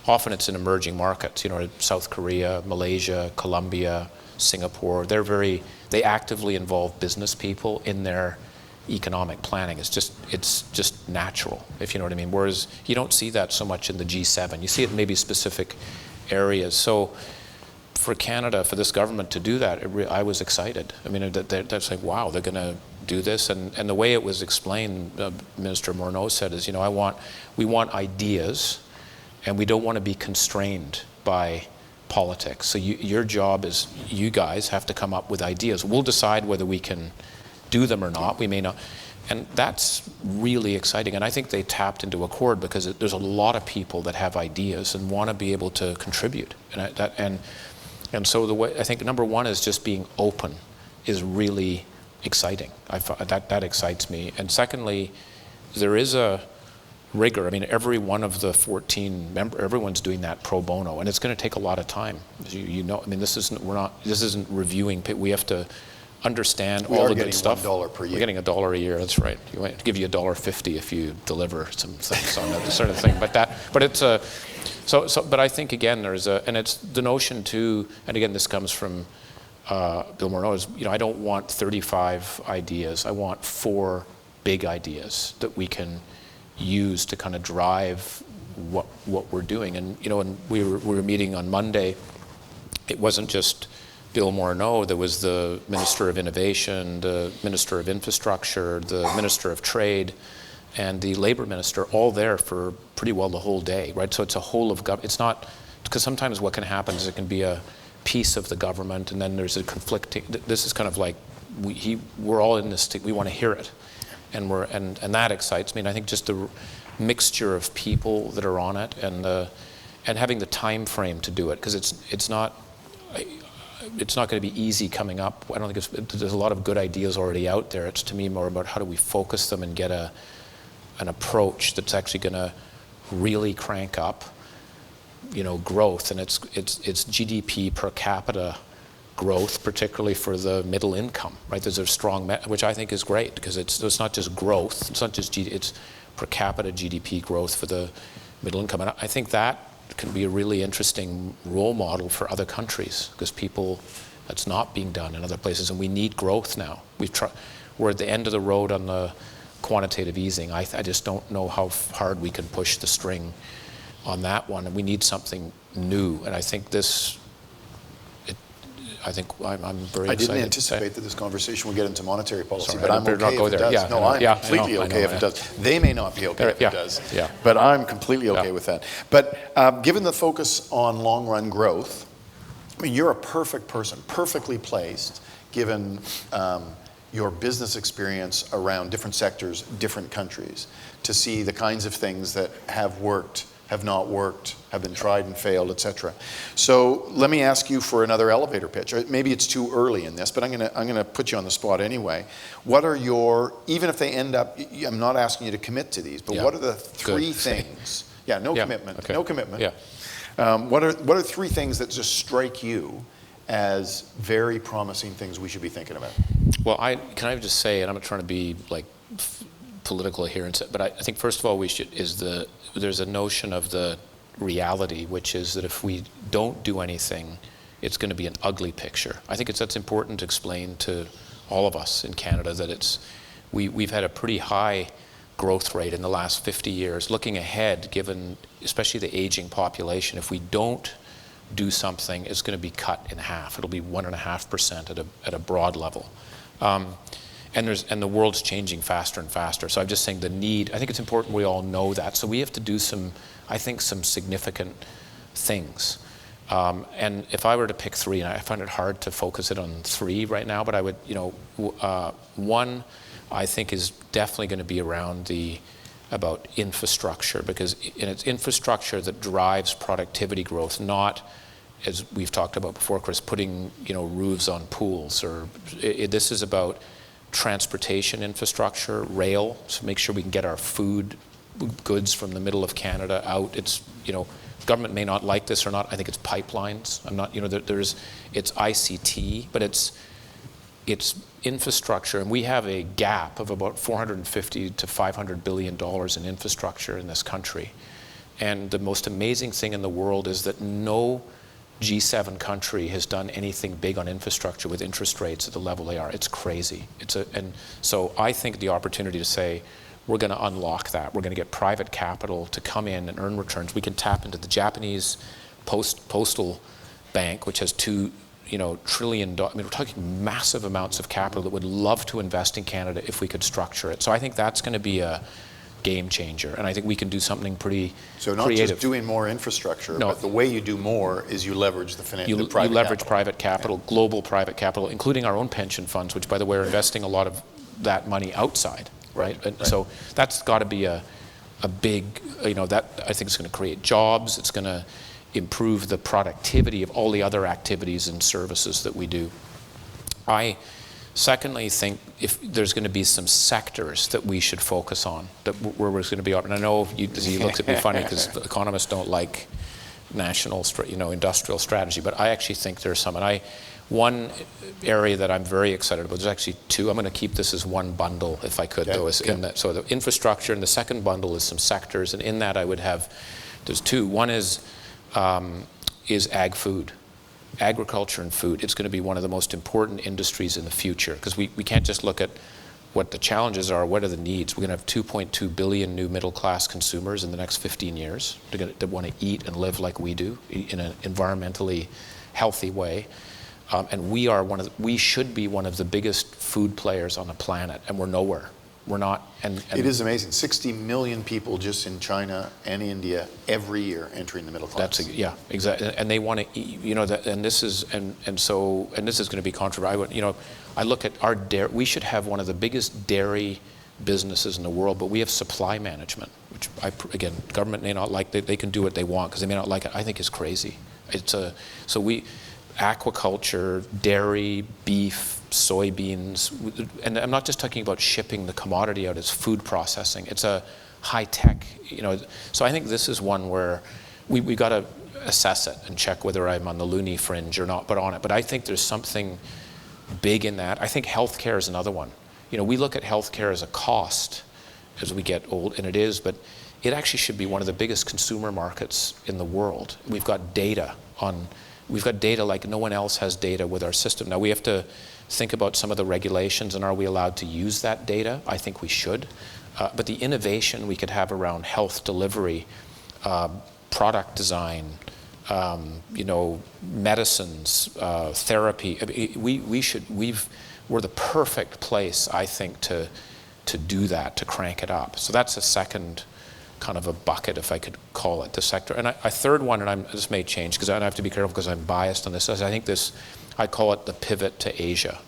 Speaker 3: Often it's in emerging markets, South Korea, Malaysia, Colombia, Singapore. They actively involve business people in their economic planning. It's just natural, if you know what I mean. Whereas you don't see that so much in the G7. You see it in maybe specific areas. So for Canada, for this government to do that, I was excited. I mean, that's like, wow, they're going to do this. And the way it was explained, Minister Morneau said is, we want ideas, and we don't want to be constrained by politics. So your job is, you guys have to come up with ideas. We'll decide whether we can do them or not. We may not. And that's really exciting. And I think they tapped into a chord because there's a lot of people that have ideas and want to be able to contribute. And so the way, I think number one is just being open is really exciting. That excites me. And secondly, there is a rigor. I mean, every one of the 14 members, everyone's doing that pro bono, and it's going to take a lot of time. I mean, this isn't reviewing. We have to understand all the good stuff.
Speaker 2: $1 per year.
Speaker 3: We're getting $1 a year. That's right. You want to give you $1.50 if you deliver some things on that sort of thing. But I think again and it's the notion too. And again, this comes from Bill Morneau. Is I don't want 35 ideas. I want 4 big ideas that we can use to kind of drive what we're doing. And when we were meeting on Monday, it wasn't just Bill Morneau. There was the Minister of Innovation, the Minister of Infrastructure, the Minister of Trade, and the Labour Minister, all there for pretty well the whole day, right? So it's a whole of government. It's not, because sometimes what can happen is it can be a piece of the government, and then there's a conflicting. This is kind of like we're all in this. We want to hear it, and that excites me. And I think just the mixture of people that are on it, and having the time frame to do it, because it's not going to be easy coming up. I don't think there's a lot of good ideas already out there. It's to me more about how do we focus them and get an approach that's actually going to really crank up, growth. And it's GDP per capita growth, particularly for the middle income, right? There's a strong, which I think is great, because it's not just growth. It's not just it's per capita GDP growth for the middle income. And I think that can be a really interesting role model for other countries, because that's not being done in other places, and we need growth now. We're at the end of the road on the quantitative easing. I just don't know how hard we can push the string on that one, and we need something new. And I think I'm very excited.
Speaker 2: I didn't anticipate that this conversation would get into monetary policy,
Speaker 3: Sorry,
Speaker 2: but I'm okay if it does.
Speaker 3: Yeah,
Speaker 2: no, I'm completely okay if it does. They may not be okay if it does, but I'm completely okay with that. But given the focus on long-run growth, I mean, you're a perfect person, perfectly placed, given your business experience around different sectors, different countries, to see the kinds of things that have worked, have not worked, have been tried and failed, etc. So let me ask you for another elevator pitch. Maybe it's too early in this, but I'm gonna put you on the spot anyway. What are even if they end up, I'm not asking you to commit to these, but what are the 3 things? Commitment. Okay. No commitment.
Speaker 3: Yeah.
Speaker 2: What are 3 things that just strike you as very promising things we should be thinking about?
Speaker 3: Well, can I just say, and I'm not trying to be like political adherence, but I think first of all there's a notion of the reality, which is that if we don't do anything, it's going to be an ugly picture. I think that's important to explain to all of us in Canada, that we've had a pretty high growth rate in the last 50 years. Looking ahead, given especially the aging population, if we don't do something, it's going to be cut in half. It'll be 1.5% at a broad level. And the world's changing faster and faster. So I'm just saying the need, I think it's important we all know that. So we have to do some significant things. And if I were to pick 3, and I find it hard to focus it on 3 right now, but I would, one I think is definitely going to be around about infrastructure, because it's infrastructure that drives productivity growth, not, as we've talked about before, Chris, putting roofs on pools. This is about transportation infrastructure, rail, so make sure we can get our goods from the middle of Canada out. It's, government may not like this or not. I think it's pipelines. I'm not, it's ICT, but it's infrastructure, and we have a gap of about $450 to $500 billion in infrastructure in this country. And the most amazing thing in the world is that no G7 country has done anything big on infrastructure with interest rates at the level they are. It's crazy. And so I think the opportunity to say, we're going to unlock that. We're going to get private capital to come in and earn returns. We can tap into the Japanese postal bank, which has $2 trillion. We're talking massive amounts of capital that would love to invest in Canada if we could structure it. So I think that's going to be a game changer, and I think we can do something pretty
Speaker 2: So not
Speaker 3: creative.
Speaker 2: Just doing more infrastructure,
Speaker 3: No.
Speaker 2: But the way you do more is you leverage the private
Speaker 3: You leverage private capital, global private capital, including our own pension funds, which, by the way, are investing a lot of that money outside, right? And so that's got to be a big, that I think is going to create jobs. It's going to improve the productivity of all the other activities and services that we do. I secondly think if there's going to be some sectors that we should focus on, where there's going to be, and I know you looked at me funny because economists don't like national, industrial strategy, but I actually think there's some. And one area that I'm very excited about, there's actually two. I'm going to keep this as one bundle, if I could, though. In that, so the infrastructure, and the second bundle is some sectors, and in that I would have, there's two. One is ag food. Agriculture and food. It's going to be one of the most important industries in the future, because we can't just look at what the challenges are, what are the needs. We're going to have 2.2 billion new middle-class consumers in the next 15 years that want to eat and live like we do in an environmentally healthy way. And we should be one of the biggest food players on the planet, and we're nowhere. We're not. And
Speaker 2: it is amazing. 60 million people just in China and India every year entering the middle class.
Speaker 3: Exactly. And they want to eat, and this is going to be controversial. I look at our dairy. We should have one of the biggest dairy businesses in the world, but we have supply management, which again, government may not like. They can do what they want because they may not like it. I think is crazy. Aquaculture, dairy, beef, soybeans, and I'm not just talking about shipping the commodity out, it's food processing. It's a high tech, so I think this is one where we got to assess it and check whether I'm on the loony fringe or not, but on it. But I think there's something big in that. I think healthcare is another one. We look at healthcare as a cost as we get old, and it is, but it actually should be one of the biggest consumer markets in the world. We've got data like no one else has data with our system. Now we have to think about some of the regulations, and are we allowed to use that data? I think we should. But the innovation we could have around health delivery, product design, medicines, therapy. We're the perfect place, I think, to do that, to crank it up. So that's a second kind of a bucket, if I could call it, the sector. And a third one, and this may change because I have to be careful because I'm biased on this. I think I call it the pivot to Asia.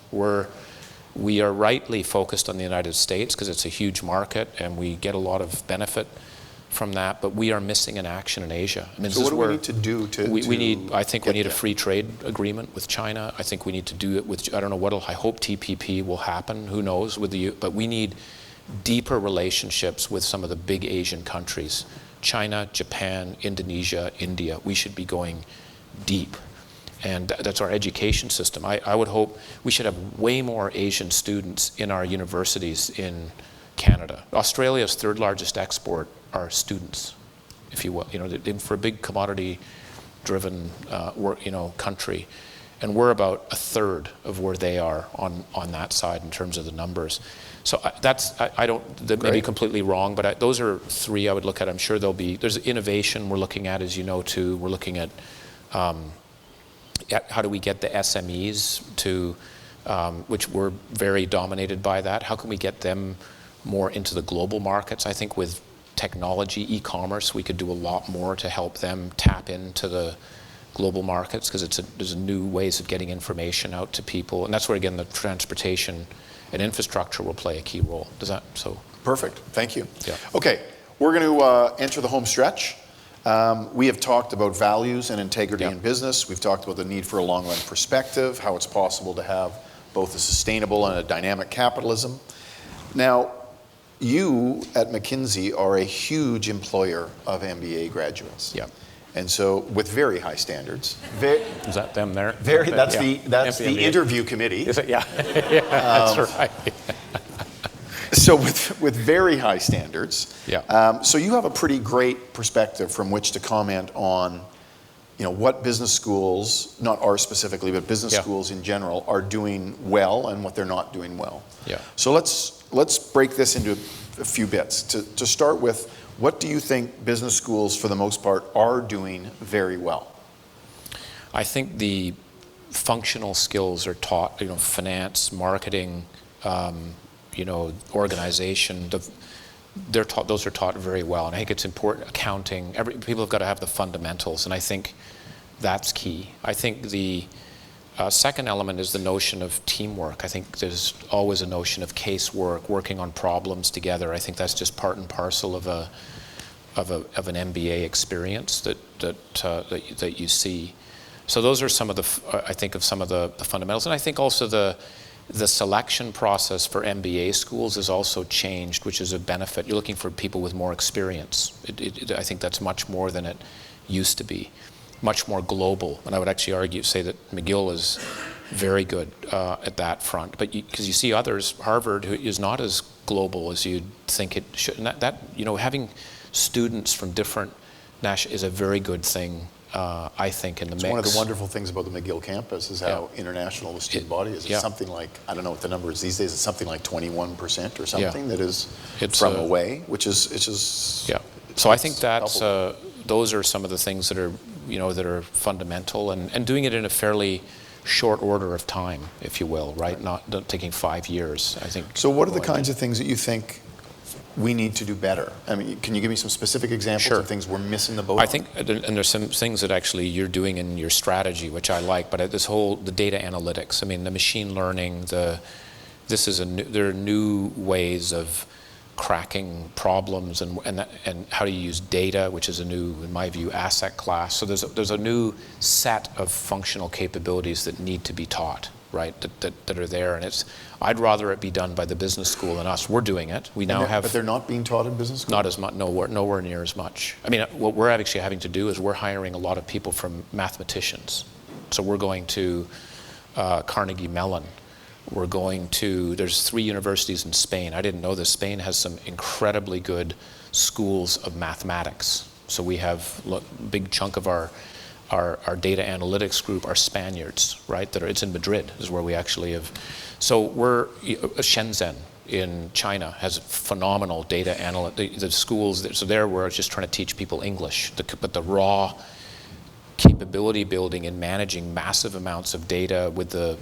Speaker 3: We are rightly focused on the United States because it's a huge market and we get a lot of benefit from that, but we are missing an action in Asia.
Speaker 2: So what do we need to do
Speaker 3: I think we need a free trade agreement with China. I think we need to do it with, I don't know I hope TPP will happen, who knows, but we need deeper relationships with some of the big Asian countries. China, Japan, Indonesia, India. We should be going deep. And that's our education system. I would hope we should have way more Asian students in our universities in Canada. Australia's third largest export are students, if you will. For a big commodity-driven country. And we're about a third of where they are on that side in terms of the numbers. So that may be completely wrong, but those are three I would look at. I'm sure there's innovation we're looking at, as you know, too. We're looking at how do we get the SMEs to, which we're very dominated by that. How can we get them more into the global markets? I think with technology, e-commerce, we could do a lot more to help them tap into the global markets because there's new ways of getting information out to people. And that's where, again, the transportation and infrastructure will play a key role.
Speaker 2: Perfect. Thank you.
Speaker 3: Yeah.
Speaker 2: Okay, we're going to enter the home stretch. We have talked about values and integrity in business. We've talked about the need for a long-run perspective, how it's possible to have both a sustainable and a dynamic capitalism. Now, you at McKinsey are a huge employer of MBA graduates.
Speaker 3: Yeah.
Speaker 2: And so, with very high standards.
Speaker 3: Is that them there?
Speaker 2: That's
Speaker 3: yeah.
Speaker 2: the interview committee.
Speaker 3: Is it? Yeah, yeah, that's right.
Speaker 2: So with very high standards.
Speaker 3: Yeah.
Speaker 2: So you have a pretty great perspective from which to comment on, what business schools, not ours specifically, but business schools in general, are doing well and what they're not doing well.
Speaker 3: Yeah.
Speaker 2: So let's break this into a few bits. To start with, what do you think business schools, for the most part, are doing very well?
Speaker 3: I think the functional skills are taught, finance, marketing, organization, those are taught very well. And I think it's important, accounting, people have got to have the fundamentals, and I think that's key. I think the second element is the notion of teamwork. I think there's always a notion of casework, working on problems together. I think that's just part and parcel of an MBA experience that you see. So those are some of the fundamentals, and I think also the selection process for MBA schools has also changed, which is a benefit. You're looking for people with more experience. I think that's much more than it used to be, much more global. And I would actually say that McGill is very good at that front. But because you see others, Harvard, who is not as global as you'd think it should. And that having students from different national is a very good thing. I think in the mix.
Speaker 2: One of the wonderful things about the McGill campus is how international the student body is. It's something like, I don't know what the number is these days, it's something like 21% or something that is from away, which is just...
Speaker 3: Yeah. So I think that's, those are some of the things that are, that are fundamental, and doing it in a fairly short order of time, if you will, right? Not taking 5 years, I think.
Speaker 2: So what are the kinds of things that you think we need to do better? I mean, can you give me some specific examples of things we're missing the boat on?
Speaker 3: I think, and there's some things that actually you're doing in your strategy, which I like, but the data analytics, I mean, the machine learning, there are new ways of cracking problems and how do you use data, which is a new, in my view, asset class. So there's a new set of functional capabilities that need to be taught, right, that are there, and I'd rather it be done by the business school than us. We're doing it. We now have...
Speaker 2: But they're not being taught in business school?
Speaker 3: Not as much, nowhere near as much. I mean, what we're actually having to do is we're hiring a lot of people from mathematicians. So we're going to Carnegie Mellon. We're going to, there's 3 universities in Spain. I didn't know this. Spain has some incredibly good schools of mathematics. So we have a big chunk of our data analytics group are Spaniards, right? It's in Madrid is where we actually have. So Shenzhen in China has phenomenal data analytics. The schools, so there we're just trying to teach people English, but the raw capability building and managing massive amounts of data with the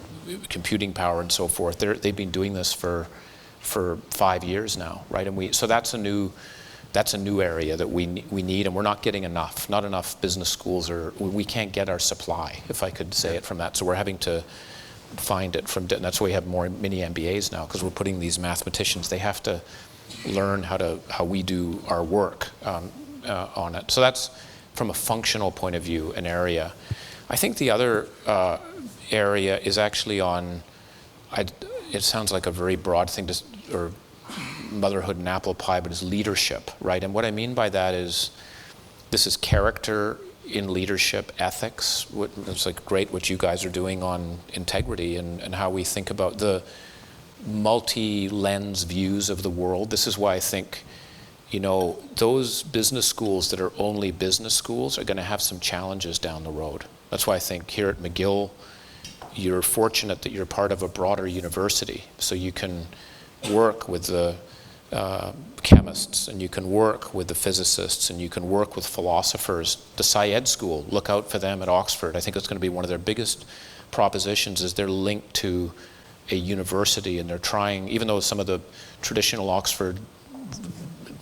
Speaker 3: computing power and so forth, they've been doing this for 5 years now, right? And so that's a new area that we need, and we're not getting enough. Not enough business schools, we can't get our supply, if I could say it from that. So we're having to find it from, and that's why we have more mini MBAs now, because we're putting these mathematicians, they have to learn how we do our work on it. So that's, from a functional point of view, an area. I think the other area is actually on, it sounds like a very broad thing, or motherhood and apple pie, but it's leadership, right? And what I mean by that is, this is character in leadership, ethics. It's like great what you guys are doing on integrity and how we think about the multi-lens views of the world. This is why I think, those business schools that are only business schools are going to have some challenges down the road. That's why I think here at McGill, you're fortunate that you're part of a broader university, so you can work with the chemists, and you can work with the physicists, and you can work with philosophers. The Syed School, look out for them at Oxford. I think it's going to be one of their biggest propositions, is they're linked to a university, and they're trying, even though some of the traditional Oxford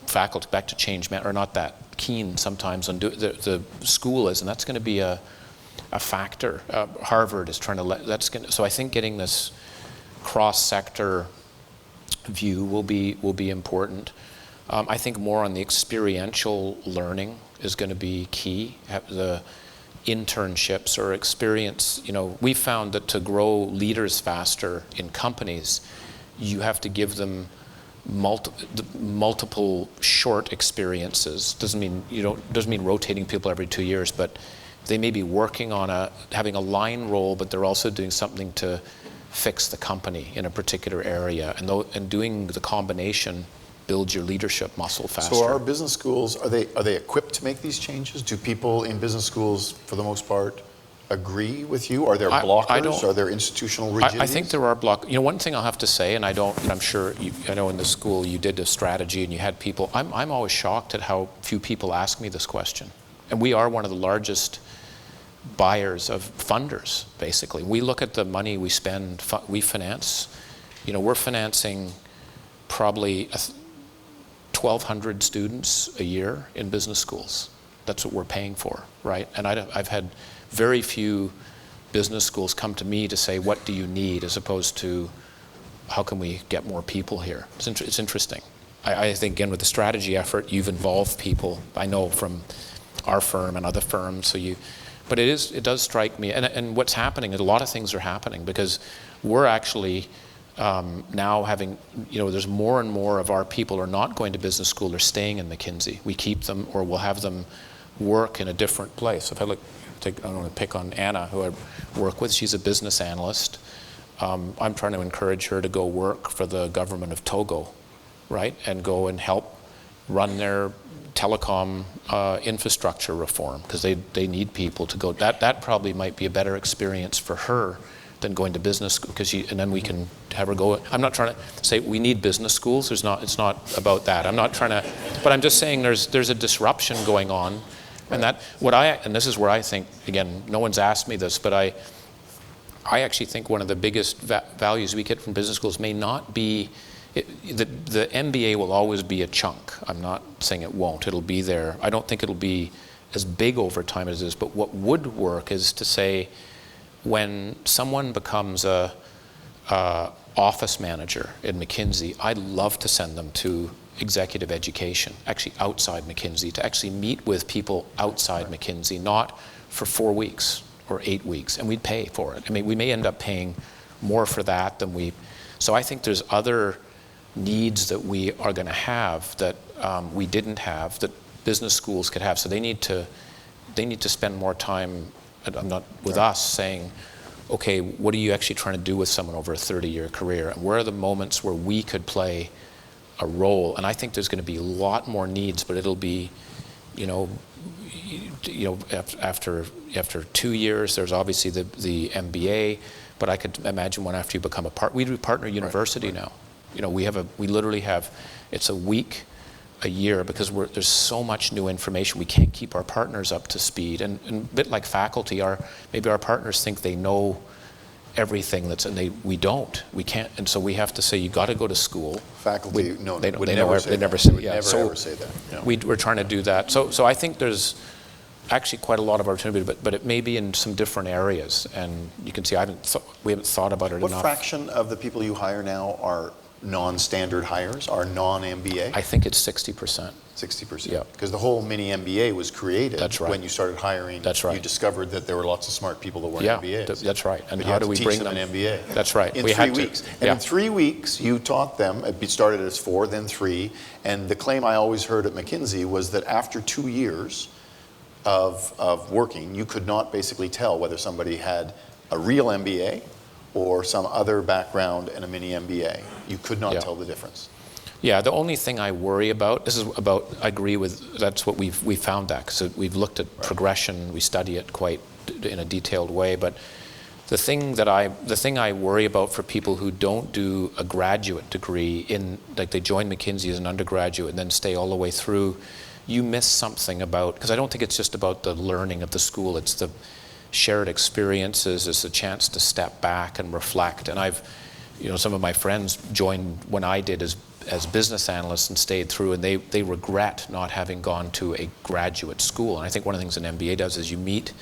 Speaker 3: faculty, back to change, are not that keen sometimes on the school is, and that's going to be a factor. Harvard is trying to so I think getting this cross-sector view will be important. I think more on the experiential learning is going to be key. internships or experience. We found that to grow leaders faster in companies, you have to give them multiple short experiences. Doesn't mean rotating people every 2 years, but they may be working on having a line role, but they're also doing something to fix the company in a particular area, and doing the combination builds your leadership muscle faster.
Speaker 2: So our business schools, are they equipped to make these changes? Do people in business schools, for the most part, agree with you? Are there blockers? Are there institutional rigidities?
Speaker 3: I think there are one thing I'll have to say, and I'm sure I know in the school you did a strategy and you had people. I'm always shocked at how few people ask me this question, and we are one of the largest buyers of funders. Basically, we look at the money we spend. We finance. We're financing probably 1,200 students a year in business schools. That's what we're paying for, right? And I've had very few business schools come to me to say, what do you need, as opposed to, how can we get more people here? It's interesting. I think, again, with the strategy effort, you've involved people, I know, from our firm and other firms. But it does strike me, and what's happening is a lot of things are happening, because we're actually now having, there's more and more of our people are not going to business school, they're staying in McKinsey. We keep them, or we'll have them work in a different place. If I don't want to pick on Anna, who I work with. She's a business analyst. I'm trying to encourage her to go work for the government of Togo, right? And go and help run their telecom infrastructure reform, because they need people to go. That probably might be a better experience for her than going to business school, and then we can have her go. I'm not trying to say we need business schools. It's not about that. I'm not trying to, but I'm just saying there's a disruption going on. And this is where I think, again, no one's asked me this, but I actually think one of the biggest values we get from business schools may not be, the MBA will always be a chunk. I'm not saying it won't. It'll be there. I don't think it'll be as big over time as it is, but what would work is to say, when someone becomes a office manager at McKinsey, I'd love to send them to executive education, actually outside McKinsey, to actually meet with people outside McKinsey, not for 4 weeks or 8 weeks, and we'd pay for it. I mean, we may end up paying more for that than so I think there's other needs that we are going to have that we didn't have, that business schools could have. So they need to spend more time, I'm not with us, saying, okay, what are you actually trying to do with someone over a 30-year career, and where are the moments where we could play a role? And I think there's going to be a lot more needs, but it'll be, after 2 years, there's obviously the MBA, but I could imagine one after you become we do partner university now. We literally have, it's a week a year, because there's so much new information. We can't keep our partners up to speed, and a bit like faculty, maybe our partners think they know everything we don't. We can't, and so we have to say, you got to go to school.
Speaker 2: Faculty,
Speaker 3: they
Speaker 2: never say that. Ever say that. Yeah.
Speaker 3: We're trying to do that. So I think there's actually quite a lot of opportunity, but it may be in some different areas, and you can see we haven't thought about it enough.
Speaker 2: What fraction of the people you hire now are non-standard hires, are non-MBA?
Speaker 3: I think it's 60%.
Speaker 2: 60%.
Speaker 3: Yeah.
Speaker 2: Because the whole mini MBA was created.
Speaker 3: That's right.
Speaker 2: When you started hiring.
Speaker 3: That's right.
Speaker 2: You discovered that there were lots of smart people that weren't MBAs.
Speaker 3: That's right. And
Speaker 2: how do we bring them an MBA?
Speaker 3: That's right.
Speaker 2: In 3 weeks. And in 3 weeks, you taught them. It started as 4, then 3. And the claim I always heard at McKinsey was that after 2 years of working, you could not basically tell whether somebody had a real MBA or some other background in a mini MBA. You could not tell the difference.
Speaker 3: Yeah, the only thing I worry about, I agree with, that's what we found that, because we've looked at progression, we study it quite in a detailed way, but the thing I worry about for people who don't do a graduate degree, like they join McKinsey as an undergraduate and then stay all the way through, you miss something about, because I don't think it's just about the learning of the school, it's the shared experiences, it's a chance to step back and reflect. And some of my friends joined when I did as business analysts and stayed through, and they regret not having gone to a graduate school. And I think one of the things an MBA does is you meet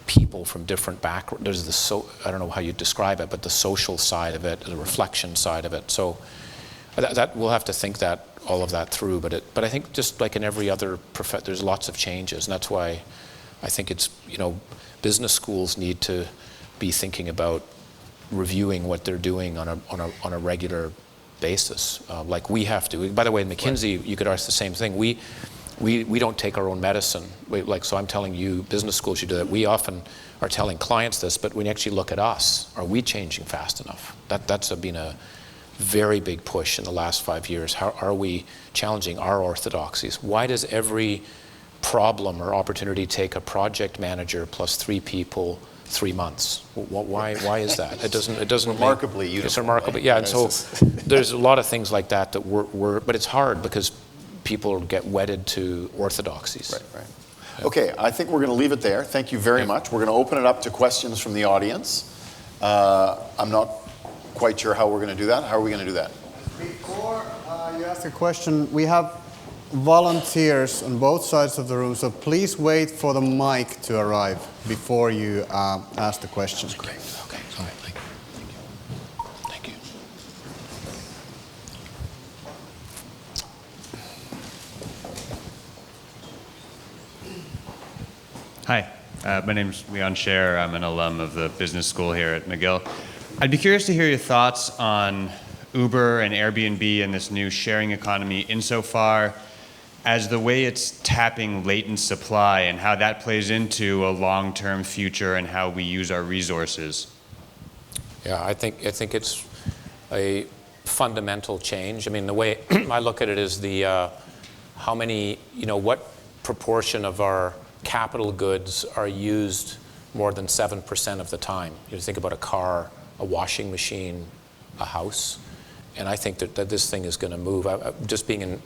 Speaker 3: people from different backgrounds. There's I don't know how you describe it, but the social side of it, the reflection side of it. So that we'll have to think all of that through. But I think just like in every other there's lots of changes, and that's why I think it's, business schools need to be thinking about reviewing what they're doing on a regular basis, like we have to. By the way, in McKinsey, you could ask the same thing. We don't take our own medicine. So I'm telling you, business schools should do that. We often are telling clients this, but when you actually look at us, are we changing fast enough? That's been a very big push in the last 5 years. How are we challenging our orthodoxies? Why does every problem or opportunity take a project manager plus 3 people 3 months? Why is that? It doesn't
Speaker 2: remarkably
Speaker 3: make,
Speaker 2: uniform.
Speaker 3: It's remarkably,
Speaker 2: right?
Speaker 3: yeah. And so there's a lot of things like that but it's hard because people get wedded to orthodoxies.
Speaker 2: Right. Okay, I think we're going to leave it there. Thank you very much. We're going to open it up to questions from the audience. I'm not quite sure how we're going to do that. How are we going to do that?
Speaker 1: Before you ask a question, we have volunteers on both sides of the room, so please wait for the mic to arrive before you ask the question.
Speaker 3: Great. Okay. All right. Thank you.
Speaker 4: Hi, my name's Leon Scher. I'm an alum of the business school here at McGill. I'd be curious to hear your thoughts on Uber and Airbnb and this new sharing economy insofar as the way it's tapping latent supply and how that plays into a long-term future and how we use our resources.
Speaker 3: Yeah, I think it's a fundamental change. I mean, the way I look at it is how many, what proportion of our capital goods are used more than 7% of the time. You think about a car, a washing machine, a house, and I think that this thing is going to move. Just being in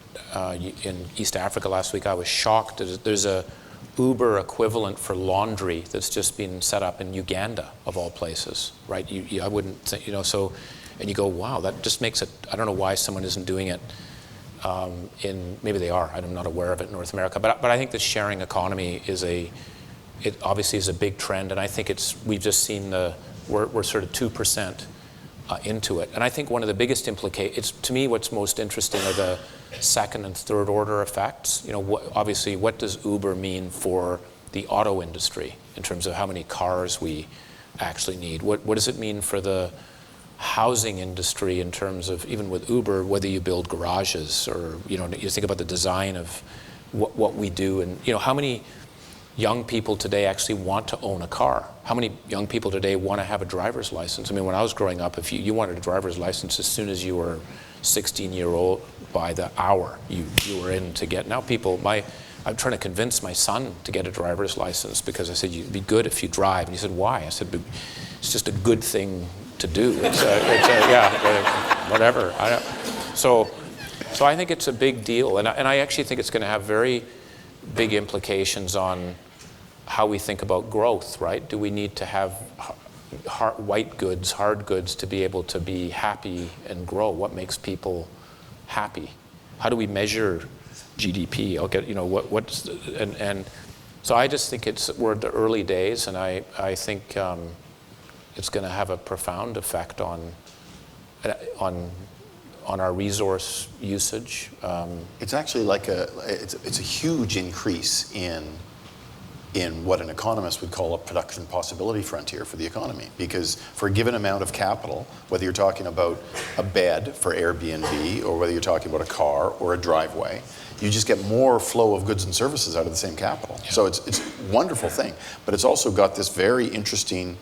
Speaker 3: East Africa last week, I was shocked. There's a Uber equivalent for laundry that's just been set up in Uganda, of all places, right? I wouldn't think, so, and you go, wow, that just makes it, I don't know why someone isn't doing it maybe they are, I'm not aware of it in North America, but I think the sharing economy it obviously is a big trend, and I think we've just seen we're sort of 2% into it. And I think one of the biggest implications, to me, what's most interesting are the second and third order effects. Obviously, what does Uber mean for the auto industry in terms of how many cars we actually need? What does it mean for the housing industry in terms of, even with Uber, whether you build garages or, you think about the design of what we do, and, how many young people today actually want to own a car? How many young people today want to have a driver's license? I mean, when I was growing up, if you wanted a driver's license as soon as you were 16-year-old, by the hour you were in to get. Now people, I'm trying to convince my son to get a driver's license because I said, it'd be good if you drive. And he said, why? I said, it's just a good thing to do. Whatever. So I think it's a big deal, and I actually think it's going to have very big implications how we think about growth, right? Do we need to have white goods, hard goods, to be able to be happy and grow? What makes people happy? How do we measure GDP? So I just think we're at the early days, and I think it's going to have a profound effect on our resource usage.
Speaker 2: It's actually like it's a huge increase in what an economist would call a production possibility frontier for the economy. Because for a given amount of capital, whether you're talking about a bed for Airbnb or whether you're talking about a car or a driveway, you just get more flow of goods and services out of the same capital. Yeah. So it's a wonderful thing. But it's also got this very interesting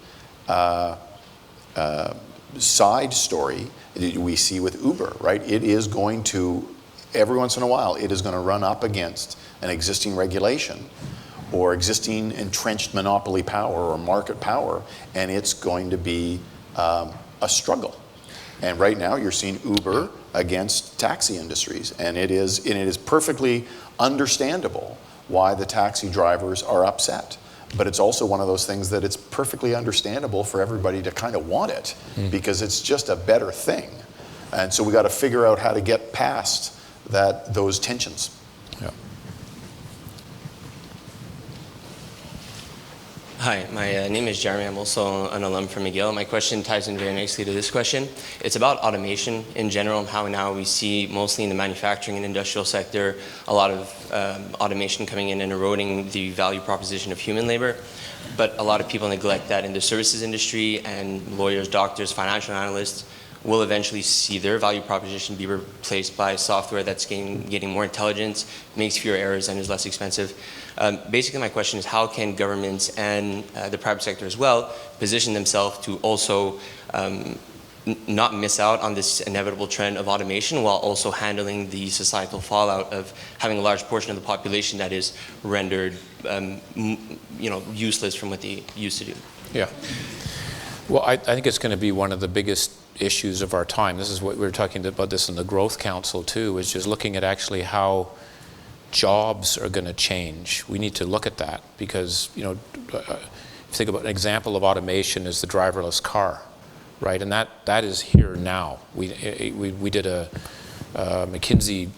Speaker 2: side story we see with Uber, right? It is going to, every once in a while, it is going to run up against an existing regulation or existing entrenched monopoly power or market power, and it's going to be a struggle. And right now you're seeing Uber against taxi industries, and it is perfectly understandable why the taxi drivers are upset. But it's also one of those things that it's perfectly understandable for everybody to kind of want it because it's just a better thing. And so we got to figure out how to get past those tensions.
Speaker 3: Yeah.
Speaker 5: Hi, my name is Jeremy. I'm also an alum from McGill. My question ties in very nicely to this question. It's about automation in general and how now we see, mostly in the manufacturing and industrial sector, a lot of automation coming in and eroding the value proposition of human labor. But a lot of people neglect that in the services industry, and lawyers, doctors, financial analysts will eventually see their value proposition be replaced by software that's getting more intelligence, makes fewer errors, and is less expensive. Basically, my question is, how can governments and the private sector as well position themselves to also not miss out on this inevitable trend of automation, while also handling the societal fallout of having a large portion of the population that is rendered useless from what they used to do?
Speaker 3: Yeah. Well, I think it's going to be one of the biggest issues of our time. This is what we were talking about this in the Growth Council too, is just looking at actually how jobs are going to change. We need to look at that because, if you think about an example of automation is the driverless car, right? And that is here now. We did a McKinsey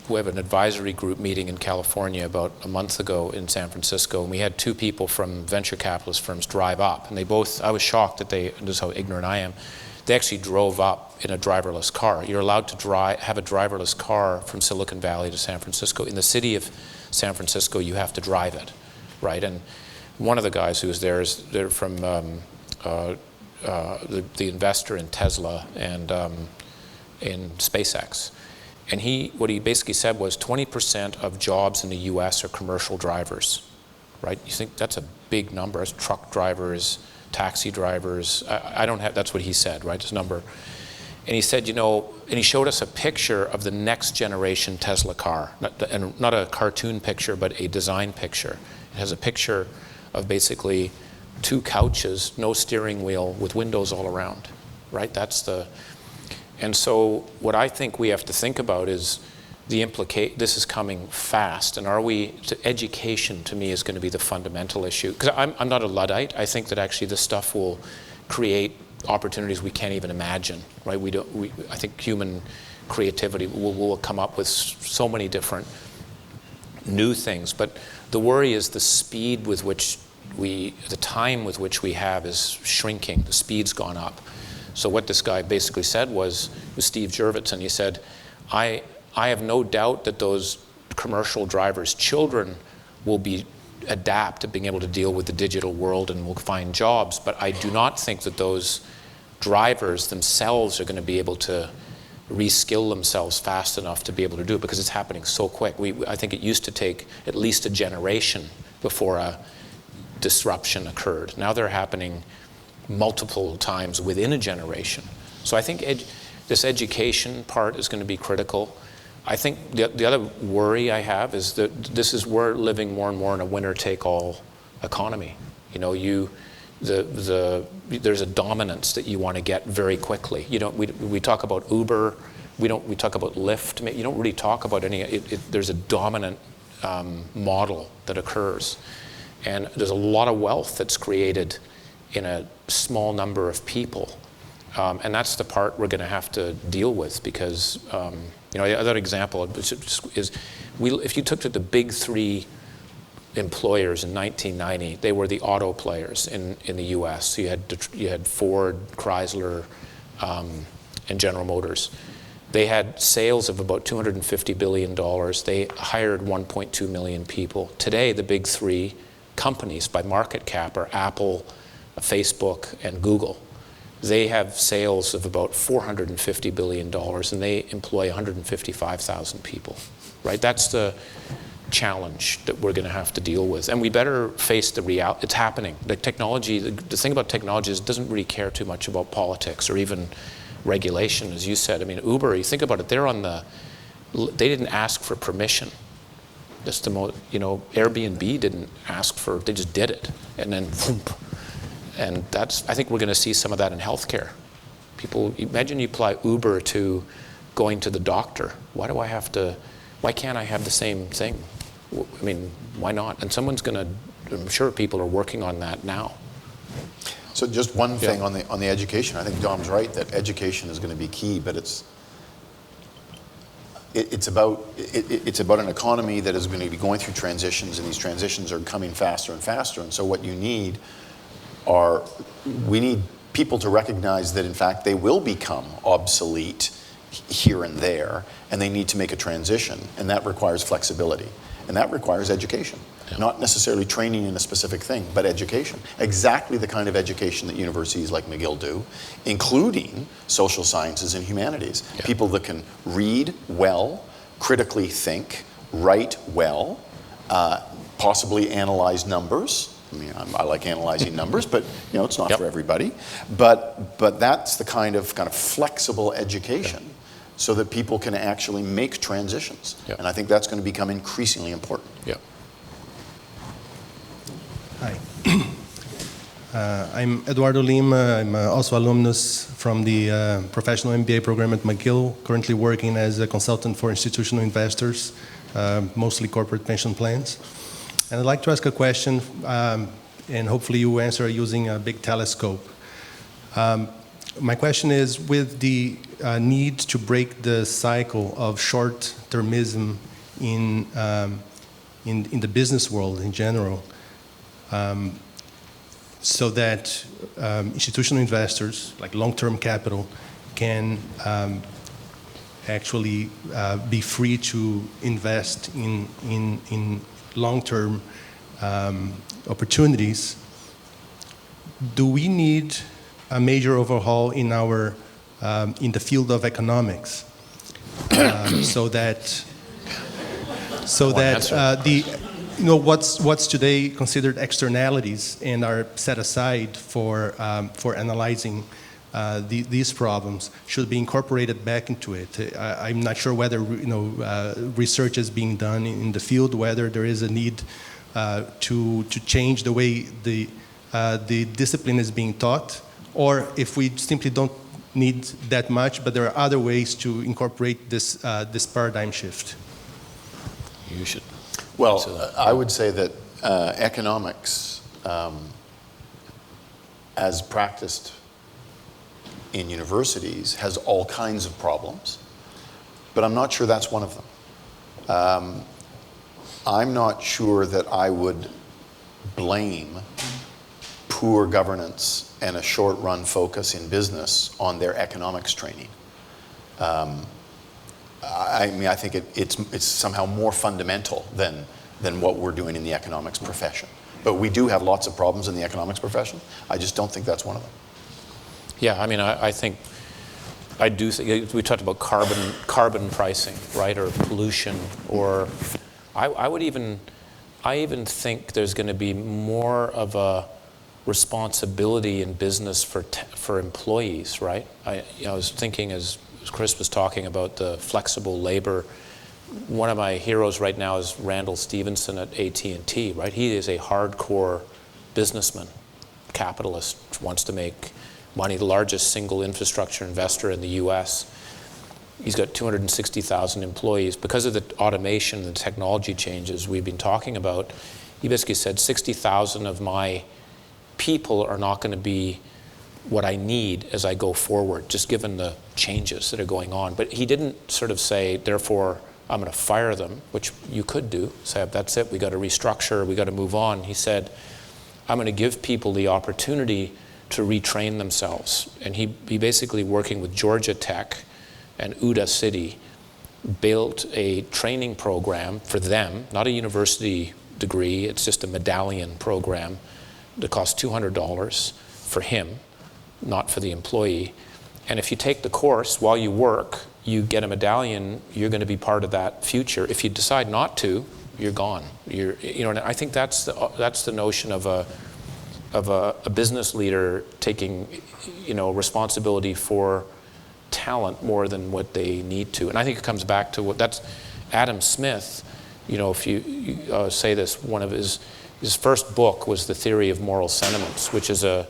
Speaker 3: we have an advisory group meeting in California about a month ago in San Francisco, and we had two people from venture capitalist firms drive up, and I was shocked that this is how ignorant I am, they actually drove up in a driverless car. You're allowed to have a driverless car from Silicon Valley to San Francisco. In the city of San Francisco, you have to drive it, right? And one of the guys who was there they're from the investor in Tesla and in SpaceX. And what he basically said was 20% of jobs in the US are commercial drivers, right? You think that's a big number, as truck drivers, taxi drivers. That's what he said, right? This number. And he said, and he showed us a picture of the next generation Tesla car, not a cartoon picture, but a design picture. It has a picture of basically two couches, no steering wheel, with windows all around, right? And so what I think we have to think about is this is coming fast, and education to me is going to be the fundamental issue. Because I'm not a Luddite. I think that actually this stuff will create opportunities we can't even imagine, right? I think human creativity will come up with so many different new things, but the worry is the speed with which the time with which we have is shrinking. The speed's gone up. So what this guy basically said was Steve Jurvetson. He said, I have no doubt that those commercial drivers' children will adapt to being able to deal with the digital world and will find jobs, but I do not think that those drivers themselves are going to be able to reskill themselves fast enough to be able to do it, because it's happening so quick. I think it used to take at least a generation before a disruption occurred. Now they're happening multiple times within a generation. So I think this education part is going to be critical. I think the other worry I have is that we're living more and more in a winner-take-all economy. There's a dominance that you want to get very quickly. We talk about Uber, we talk about Lyft. You don't really talk about there's a dominant model that occurs, and there's a lot of wealth that's created in a small number of people. And that's the part we're going to have to deal with, because, another example is if you took the big three employers in 1990, they were the auto players in the US. So you had Ford, Chrysler, and General Motors. They had sales of about $250 billion. They hired 1.2 million people. Today, the big three companies by market cap are Apple, Facebook, and Google. They have sales of about $450 billion, and they employ 155,000 people, right? That's the challenge that we're going to have to deal with. And we better face the reality. It's happening. The thing about technology is it doesn't really care too much about politics or even regulation, as you said. I mean, Uber, you think about it, they didn't ask for permission. That's Airbnb didn't ask they just did it. And then, whoop. And I think we're going to see some of that in healthcare. People, imagine you apply Uber to going to the doctor. Why can't I have the same thing? I mean, why not? And I'm sure people are working on that now.
Speaker 2: So just one thing on the education. I think Dom's right that education is going to be key, but it's about an economy that is going to be going through transitions, and these transitions are coming faster and faster. And so what you need we need people to recognize that in fact they will become obsolete here and there, and they need to make a transition, and that requires flexibility, and that requires education. Yeah. Not necessarily training in a specific thing, but education. Exactly the kind of education that universities like McGill do, including social sciences and humanities. Yeah. People that can read well, critically think, write well, possibly analyze numbers. I mean, I like analyzing numbers, but it's not for everybody. But that's the kind of flexible education, so that people can actually make transitions. Yeah. And I think that's going to become increasingly important.
Speaker 3: Yeah.
Speaker 6: Hi. I'm Eduardo Lima. I'm also alumnus from the professional MBA program at McGill, currently working as a consultant for institutional investors, mostly corporate pension plans. And I'd like to ask a question, and hopefully you answer using a big telescope. My question is, with the need to break the cycle of short-termism in the business world in general, so that institutional investors, like long-term capital, can actually be free to invest in long-term opportunities, do we need a major overhaul in in the field of economics, so that what's today considered externalities and are set aside for analyzing these problems should be incorporated back into it. I'm not sure whether research is being done in the field, whether there is a need to change the way the discipline is being taught, or if we simply don't need that much, but there are other ways to incorporate this paradigm shift.
Speaker 3: You should.
Speaker 2: Well, I would say that economics, as practiced in universities, has all kinds of problems, but I'm not sure that's one of them. I'm not sure that I would blame poor governance and a short-run focus in business on their economics training. I think it's somehow more fundamental than what we're doing in the economics profession. But we do have lots of problems in the economics profession. I just don't think that's one of them.
Speaker 3: Yeah, I mean, I think I do think we talked about carbon pricing, right, or pollution, or I even think there's going to be more of a responsibility in business for employees, right? I was thinking as Chris was talking about the flexible labor. One of my heroes right now is Randall Stevenson at AT&T, right? He is a hardcore businessman, capitalist, wants to make money, the largest single infrastructure investor in the US. He's got 260,000 employees. Because of the automation and technology changes we've been talking about, he basically said 60,000 of my people are not going to be what I need as I go forward, just given the changes that are going on. But he didn't sort of say, therefore, I'm going to fire them, which you could do. Say, that's it, we got to restructure, we got to move on. He said, I'm going to give people the opportunity to retrain themselves. And he basically, working with Georgia Tech and Uda City, built a training program for them, not a university degree, it's just a medallion program that costs $200 for him, not for the employee. And if you take the course while you work, you get a medallion, you're going to be part of that future. If you decide not to, you're gone. And I think that's the notion of a business leader taking, responsibility for talent more than what they need to. And I think it comes back to that's Adam Smith. If you say this, one of his first book was The Theory of Moral Sentiments, which is a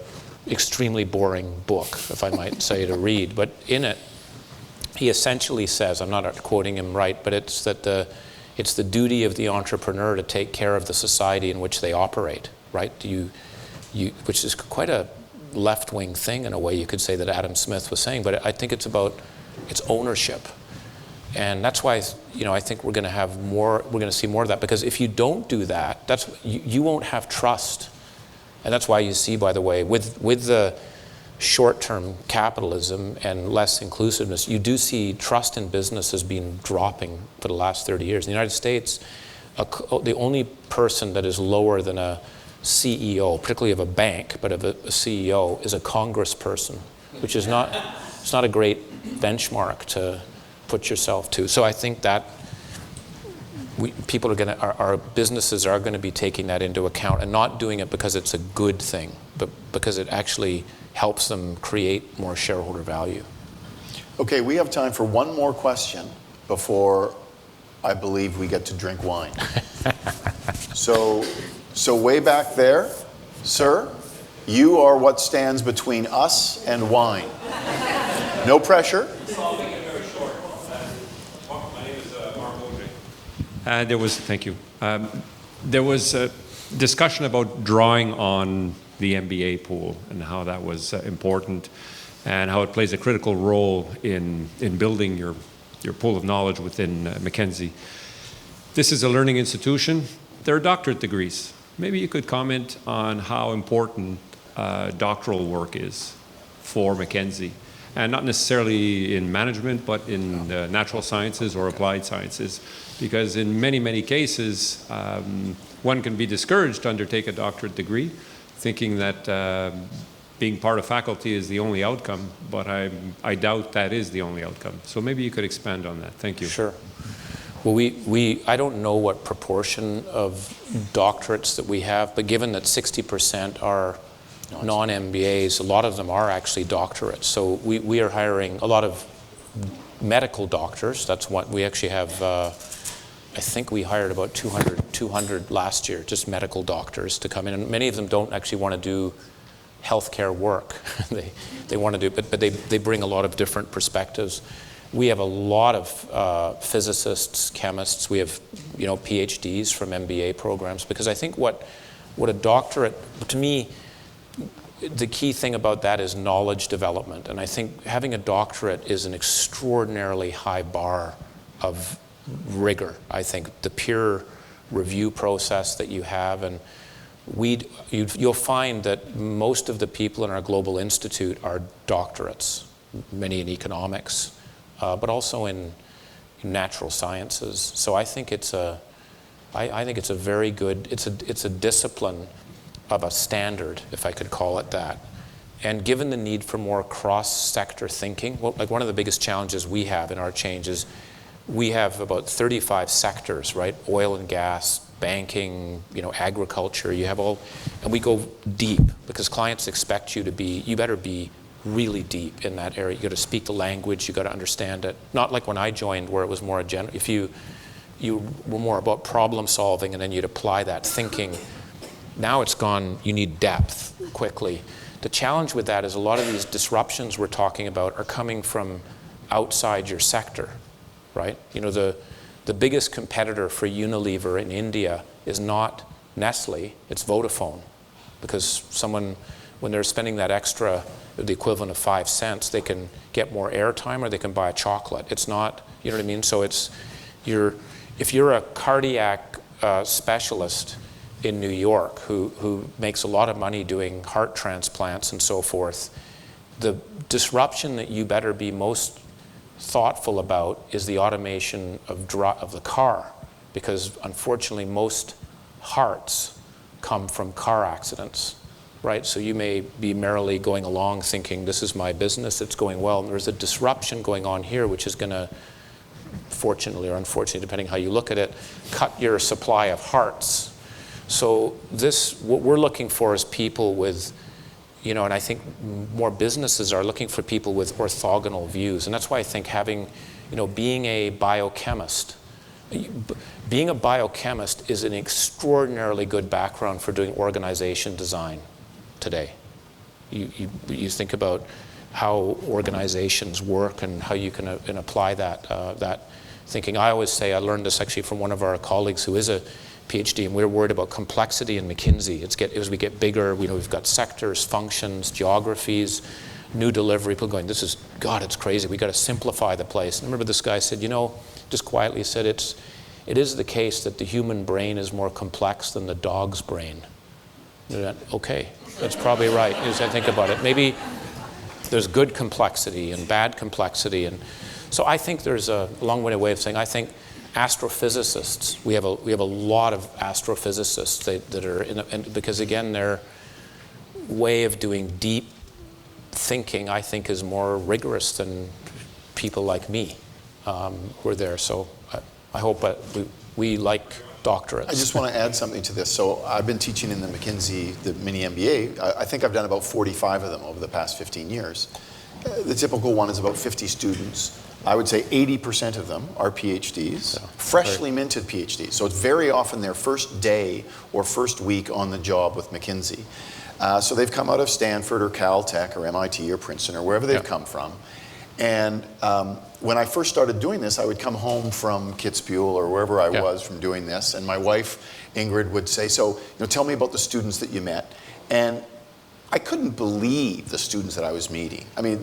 Speaker 3: extremely boring book, if I might say, to read. But in it, he essentially says, I'm not quoting him right, but it's that it's the duty of the entrepreneur to take care of the society in which they operate, right? Which is quite a left-wing thing in a way, you could say, that Adam Smith was saying, but I think it's about its ownership. And that's why, I think we're going to have more, we're going to see more of that, because if you don't do that, you won't have trust. And that's why you see, by the way, with the short-term capitalism and less inclusiveness, you do see trust in business has been dropping for the last 30 years. In the United States, the only person that is lower than a CEO, particularly of a bank, but of a CEO, is a congressperson, which is it's not a great benchmark to put yourself to. So I think that people our businesses are going to be taking that into account and not doing it because it's a good thing, but because it actually helps them create more shareholder value.
Speaker 2: Okay, we have time for one more question before I believe we get to drink wine. So way back there, sir, you are what stands between us and wine. No pressure.
Speaker 7: Thank you. There was a discussion about drawing on the MBA pool and how that was important and how it plays a critical role in building your pool of knowledge within McKinsey. This is a learning institution. There are doctorate degrees. Maybe you could comment on how important doctoral work is for McKinsey, and not necessarily in management, but in natural sciences or applied sciences. Because in many, many cases, one can be discouraged to undertake a doctorate degree, thinking that being part of faculty is the only outcome, but I doubt that is the only outcome. So maybe you could expand on that. Thank you.
Speaker 3: Sure. Well, I don't know what proportion of doctorates that we have, but given that 60% are non-MBAs, a lot of them are actually doctorates. So we are hiring a lot of medical doctors. That's what we actually have. I think we hired about 200 last year, just medical doctors to come in. And many of them don't actually want to do healthcare work. they want to do, but they bring a lot of different perspectives. We have a lot of physicists, chemists. We have, PhDs from MBA programs, because I think what a doctorate, to me, the key thing about that is knowledge development. And I think having a doctorate is an extraordinarily high bar of rigor. I think the peer review process that you have, and you'll find that most of the people in our global institute are doctorates, many in economics, but also in natural sciences. So I think it's a very good, it's a discipline of a standard, if I could call it that. And given the need for more cross-sector thinking, like one of the biggest challenges we have in our change is we have about 35 sectors, right? Oil and gas, banking, agriculture, you have all, and we go deep because clients expect you better be really deep in that area. You got to speak the language, you got to understand it. Not like when I joined where it was more if you were more about problem solving and then you'd apply that thinking. Now it's gone, you need depth quickly. The challenge with that is a lot of these disruptions we're talking about are coming from outside your sector, right? The biggest competitor for Unilever in India is not Nestle, it's Vodafone. Because someone, when they're spending that extra, the equivalent of 5 cents, they can get more airtime or they can buy a chocolate. It's not, you know what I mean? So if you're a cardiac specialist in New York who makes a lot of money doing heart transplants and so forth, the disruption that you better be most thoughtful about is the automation of the car, because unfortunately most hearts come from car accidents, right? So you may be merrily going along thinking, this is my business, it's going well, and there's a disruption going on here which is going to, fortunately or unfortunately, depending how you look at it, cut your supply of hearts. So what we're looking for is people with, and I think more businesses are looking for people with orthogonal views. And that's why I think being a biochemist is an extraordinarily good background for doing organization design today. You think about how organizations work and how you can apply that thinking. I always say, I learned this actually from one of our colleagues who is a PhD, and we're worried about complexity in McKinsey. As we get bigger, we've got sectors, functions, geographies. new delivery, people going, this is, God, it's crazy. We got to simplify the place. And I remember this guy said, just quietly said, it is the case that the human brain is more complex than the dog's brain. Okay, that's probably right, as I think about it. Maybe there's good complexity and bad complexity. And so I think there's a long-winded way of saying, I think astrophysicists, we have a lot of astrophysicists that are because again, their way of doing deep thinking, I think, is more rigorous than people like me who are there. So I hope we like doctorates.
Speaker 2: I just want to add something to this. So I've been teaching in the McKinsey, the mini MBA. I think I've done about 45 of them over the past 15 years. The typical one is about 50 students. I would say 80% of them are PhDs, freshly minted PhDs. So it's very often their first day or first week on the job with McKinsey. So they've come out of Stanford or Caltech or MIT or Princeton or wherever they've come from. And when I first started doing this, I would come home from Kitzbühel or wherever I was from doing this, and my wife, Ingrid, would say, so tell me about the students that you met. And I couldn't believe the students that I was meeting. I mean,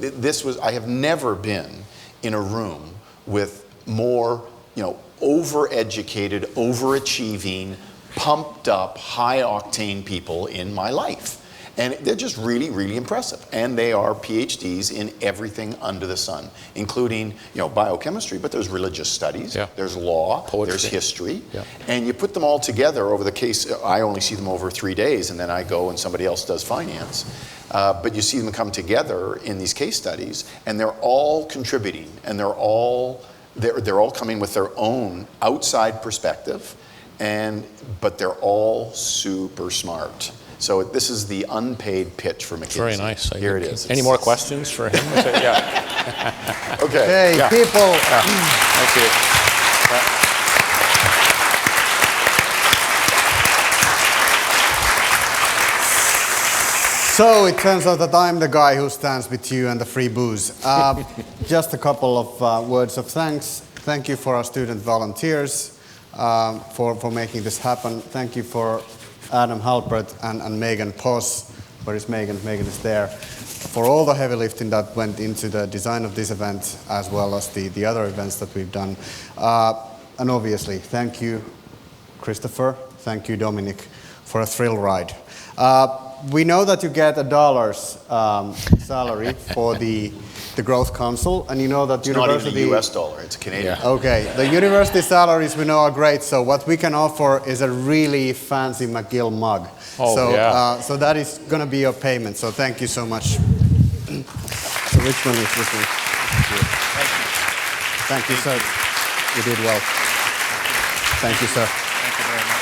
Speaker 2: I have never been in a room with more, overeducated, overachieving, pumped up, high octane people in my life. And they're just really, really impressive. And they are PhDs in everything under the sun, including, biochemistry, but there's religious studies, there's law, poetry, there's history. And you put them all together over the case. I only see them over 3 days, and then I go and somebody else does finance. But you see them come together in these case studies, and they're all contributing, and they're all coming with their own outside perspective, but they're all super smart. So this is the unpaid pitch for McKinsey.
Speaker 3: Very nice.
Speaker 2: Here it is.
Speaker 3: Any more questions for him?
Speaker 2: Okay.
Speaker 1: Hey, people.
Speaker 3: Thank you.
Speaker 1: So it turns out that I'm the guy who stands with you and the free booze. Just a couple of words of thanks. Thank you for our student volunteers for making this happen. Thank you for Adam Halpert and Megan Poss. Where is Megan? Megan is there. For all the heavy lifting that went into the design of this event, as well as the other events that we've done. And obviously, thank you, Christopher. Thank you, Dominic, for a thrill ride. We know that you get $1 salary for the Growth Council, and you know that
Speaker 2: it's
Speaker 1: university...
Speaker 2: not even a US dollar, it's Canadian.
Speaker 1: Okay, the university salaries we know are great, so what we can offer is a really fancy McGill mug. So that is going to be your payment, so thank you so much. So which one is this one? Thank you, sir. You did well. Thank you, sir.
Speaker 8: Thank you very much.